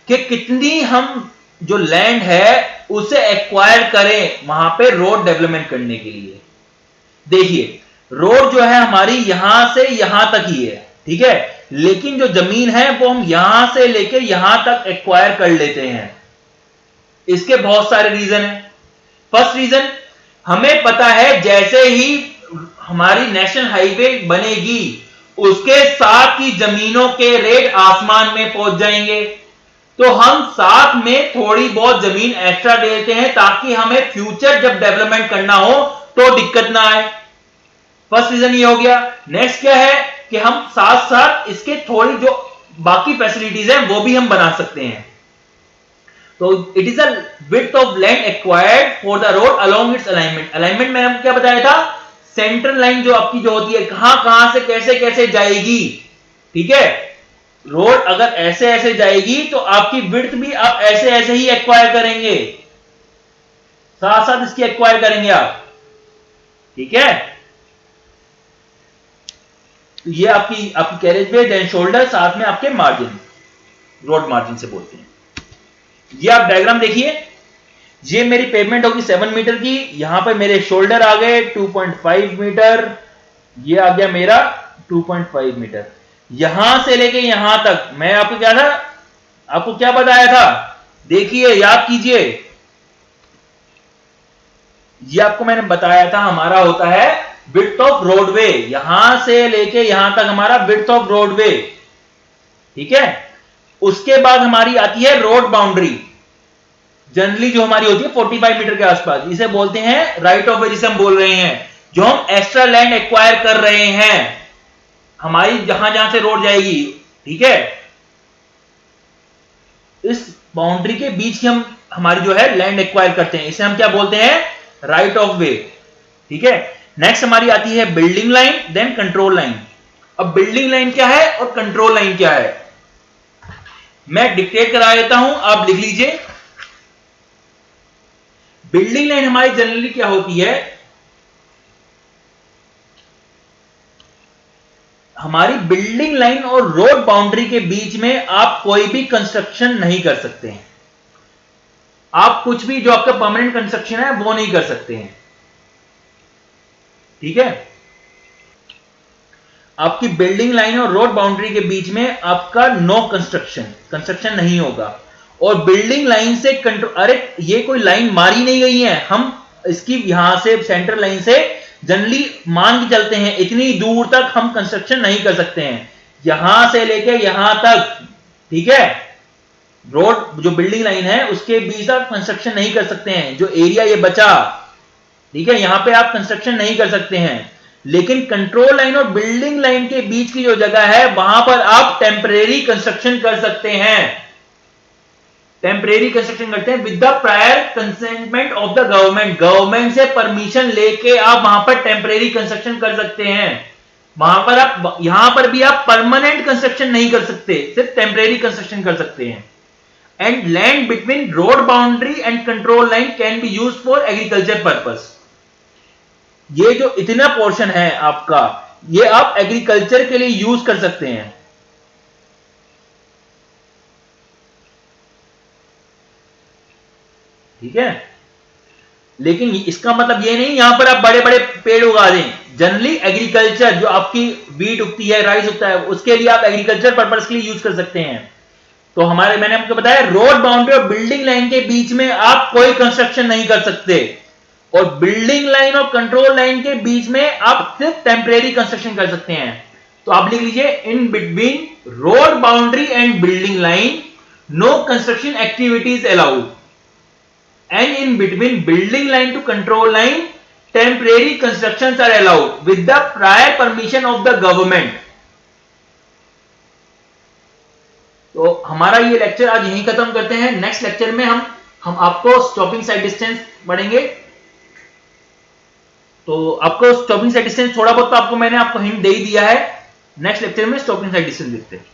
कि कितनी हम जो लैंड है उसे एक्वायर करें वहां पे रोड डेवलपमेंट करने के लिए। देखिए रोड जो है हमारी यहां से यहां तक ही है, ठीक है, लेकिन जो जमीन है वो हम यहां से लेकर यहां तक एक्वायर कर लेते हैं। इसके बहुत सारे रीजन हैं। फर्स्ट रीजन, हमें पता है जैसे ही हमारी नेशनल हाईवे बनेगी उसके साथ ही जमीनों के रेट आसमान में पहुंच जाएंगे, तो हम साथ में थोड़ी बहुत जमीन एक्स्ट्रा दे देते हैं ताकि हमें फ्यूचर जब डेवलपमेंट करना हो तो दिक्कत ना आए। फर्स्ट रीजन ये हो गया। नेक्स्ट क्या है कि हम साथ साथ इसके थोड़ी जो बाकी फैसिलिटीज हैं वो भी हम बना सकते हैं। तो it is a width of land acquired for the road along it's alignment. Alignment मैंने आपको क्या बताया था, सेंट्रल लाइन जो आपकी जो होती है कहां से कैसे कैसे जाएगी, ठीक है। रोड अगर ऐसे ऐसे जाएगी तो आपकी विड्थ भी आप ऐसे ऐसे ही एक्वायर करेंगे, साथ साथ इसकी एक्वायर करेंगे आप, ठीक है। तो ये आपकी कैरेज वे, देन शोल्डर, साथ में आपके मार्जिन, रोड मार्जिन से बोलते हैं। ये आप डायग्राम देखिए, ये मेरी पेवमेंट होगी 7 मीटर की, यहां पर मेरे शोल्डर आ गए 2.5 मीटर, ये आ गया मेरा 2.5 मीटर। यहां से लेके यहां तक मैं आपको क्या था, आपको क्या बताया था, देखिए याद कीजिए, ये आपको मैंने बताया था हमारा होता है विड्थ ऑफ रोडवे। यहां से लेके यहां तक हमारा विड्थ ऑफ रोडवे, ठीक है। उसके बाद हमारी आती है रोड बाउंड्री। जनरली जो हमारी होती है 45 मीटर के आसपास, इसे बोलते हैं राइट ऑफ वे, जिसे हम बोल रहे हैं। जो हम एक्स्ट्रा लैंड एक्वायर कर रहे हैं हमारी जहां जहां से रोड जाएगी, ठीक है, इस बाउंड्री के बीच की हम हमारी जो है लैंड एक्वायर करते हैं, इसे हम क्या बोलते हैं, राइट ऑफ वे। ठीक है, नेक्स्ट हमारी आती है building line, then control line. अब बिल्डिंग लाइन क्या है और कंट्रोल लाइन क्या है, मैं डिक्टेट करा देता हूं, आप लिख लीजिए। बिल्डिंग लाइन हमारी जनरली क्या होती है, हमारी बिल्डिंग लाइन और रोड बाउंड्री के बीच में आप कोई भी कंस्ट्रक्शन नहीं कर सकते हैं। आप कुछ भी जो आपका परमानेंट कंस्ट्रक्शन है वो नहीं कर सकते हैं। ठीक है, आपकी बिल्डिंग लाइन और रोड बाउंड्री के बीच में आपका नो कंस्ट्रक्शन नहीं होगा। और बिल्डिंग लाइन से कंट्रोल, अरे ये कोई लाइन मारी नहीं गई है, हम इसकी यहां से सेंट्रल लाइन से जनरली मान के चलते हैं इतनी दूर तक हम कंस्ट्रक्शन नहीं कर सकते हैं, यहां से लेके यहां तक। ठीक है, रोड जो बिल्डिंग लाइन है उसके बीच आप कंस्ट्रक्शन नहीं कर सकते हैं, जो एरिया ये बचा, ठीक है, यहां पे आप कंस्ट्रक्शन नहीं कर सकते हैं। लेकिन कंट्रोल लाइन और बिल्डिंग लाइन के बीच की जो जगह है वहां पर आप टेम्परेरी कंस्ट्रक्शन कर सकते हैं। टेम्परेरी कंस्ट्रक्शन करते हैं with the prior consentment of the government, government से परमिशन लेके आप वहां पर टेम्परेरी कंस्ट्रक्शन कर सकते हैं। वहां पर आप, यहां पर भी आप परमानेंट कंस्ट्रक्शन नहीं कर सकते, सिर्फ टेम्परेरी कंस्ट्रक्शन कर सकते हैं। And land between road boundary and control line can be use for agriculture purpose. ये जो इतना पोर्शन है आपका, ये आप एग्रीकल्चर के लिए यूज कर सकते हैं। ठीक है, लेकिन इसका मतलब ये नहीं यहां पर आप बड़े बड़े पेड़ उगा दें। जनरली एग्रीकल्चर, जो आपकी वीट उगती है, राइस उगता है, उसके लिए आप एग्रीकल्चर पर्पस के लिए यूज कर सकते हैं। तो हमारे, मैंने आपको बताया, रोड बाउंड्री और बिल्डिंग लाइन के बीच में आप कोई कंस्ट्रक्शन नहीं कर सकते, और बिल्डिंग लाइन और कंट्रोल लाइन के बीच में आप सिर्फ टेम्परेरी कंस्ट्रक्शन कर सकते हैं। तो आप लिख लीजिए, in between road boundary and building line no construction activities allowed, and in between building line to control line temporary constructions are allowed with the prior permission of the government. तो हमारा ये लेक्चर आज यहीं खत्म करते हैं। Next lecture में हम आपको स्टॉपिंग साइड डिस्टेंस पढ़ेंगे। तो आपको स्टॉपिंग साइड डिस्टेंस थोड़ा बहुत तो आपको मैंने आपको हिंट दे ही दिया है। नेक्स्ट लेक्चर में स्टॉपिंग साइड डिस्टेंस देखते हैं।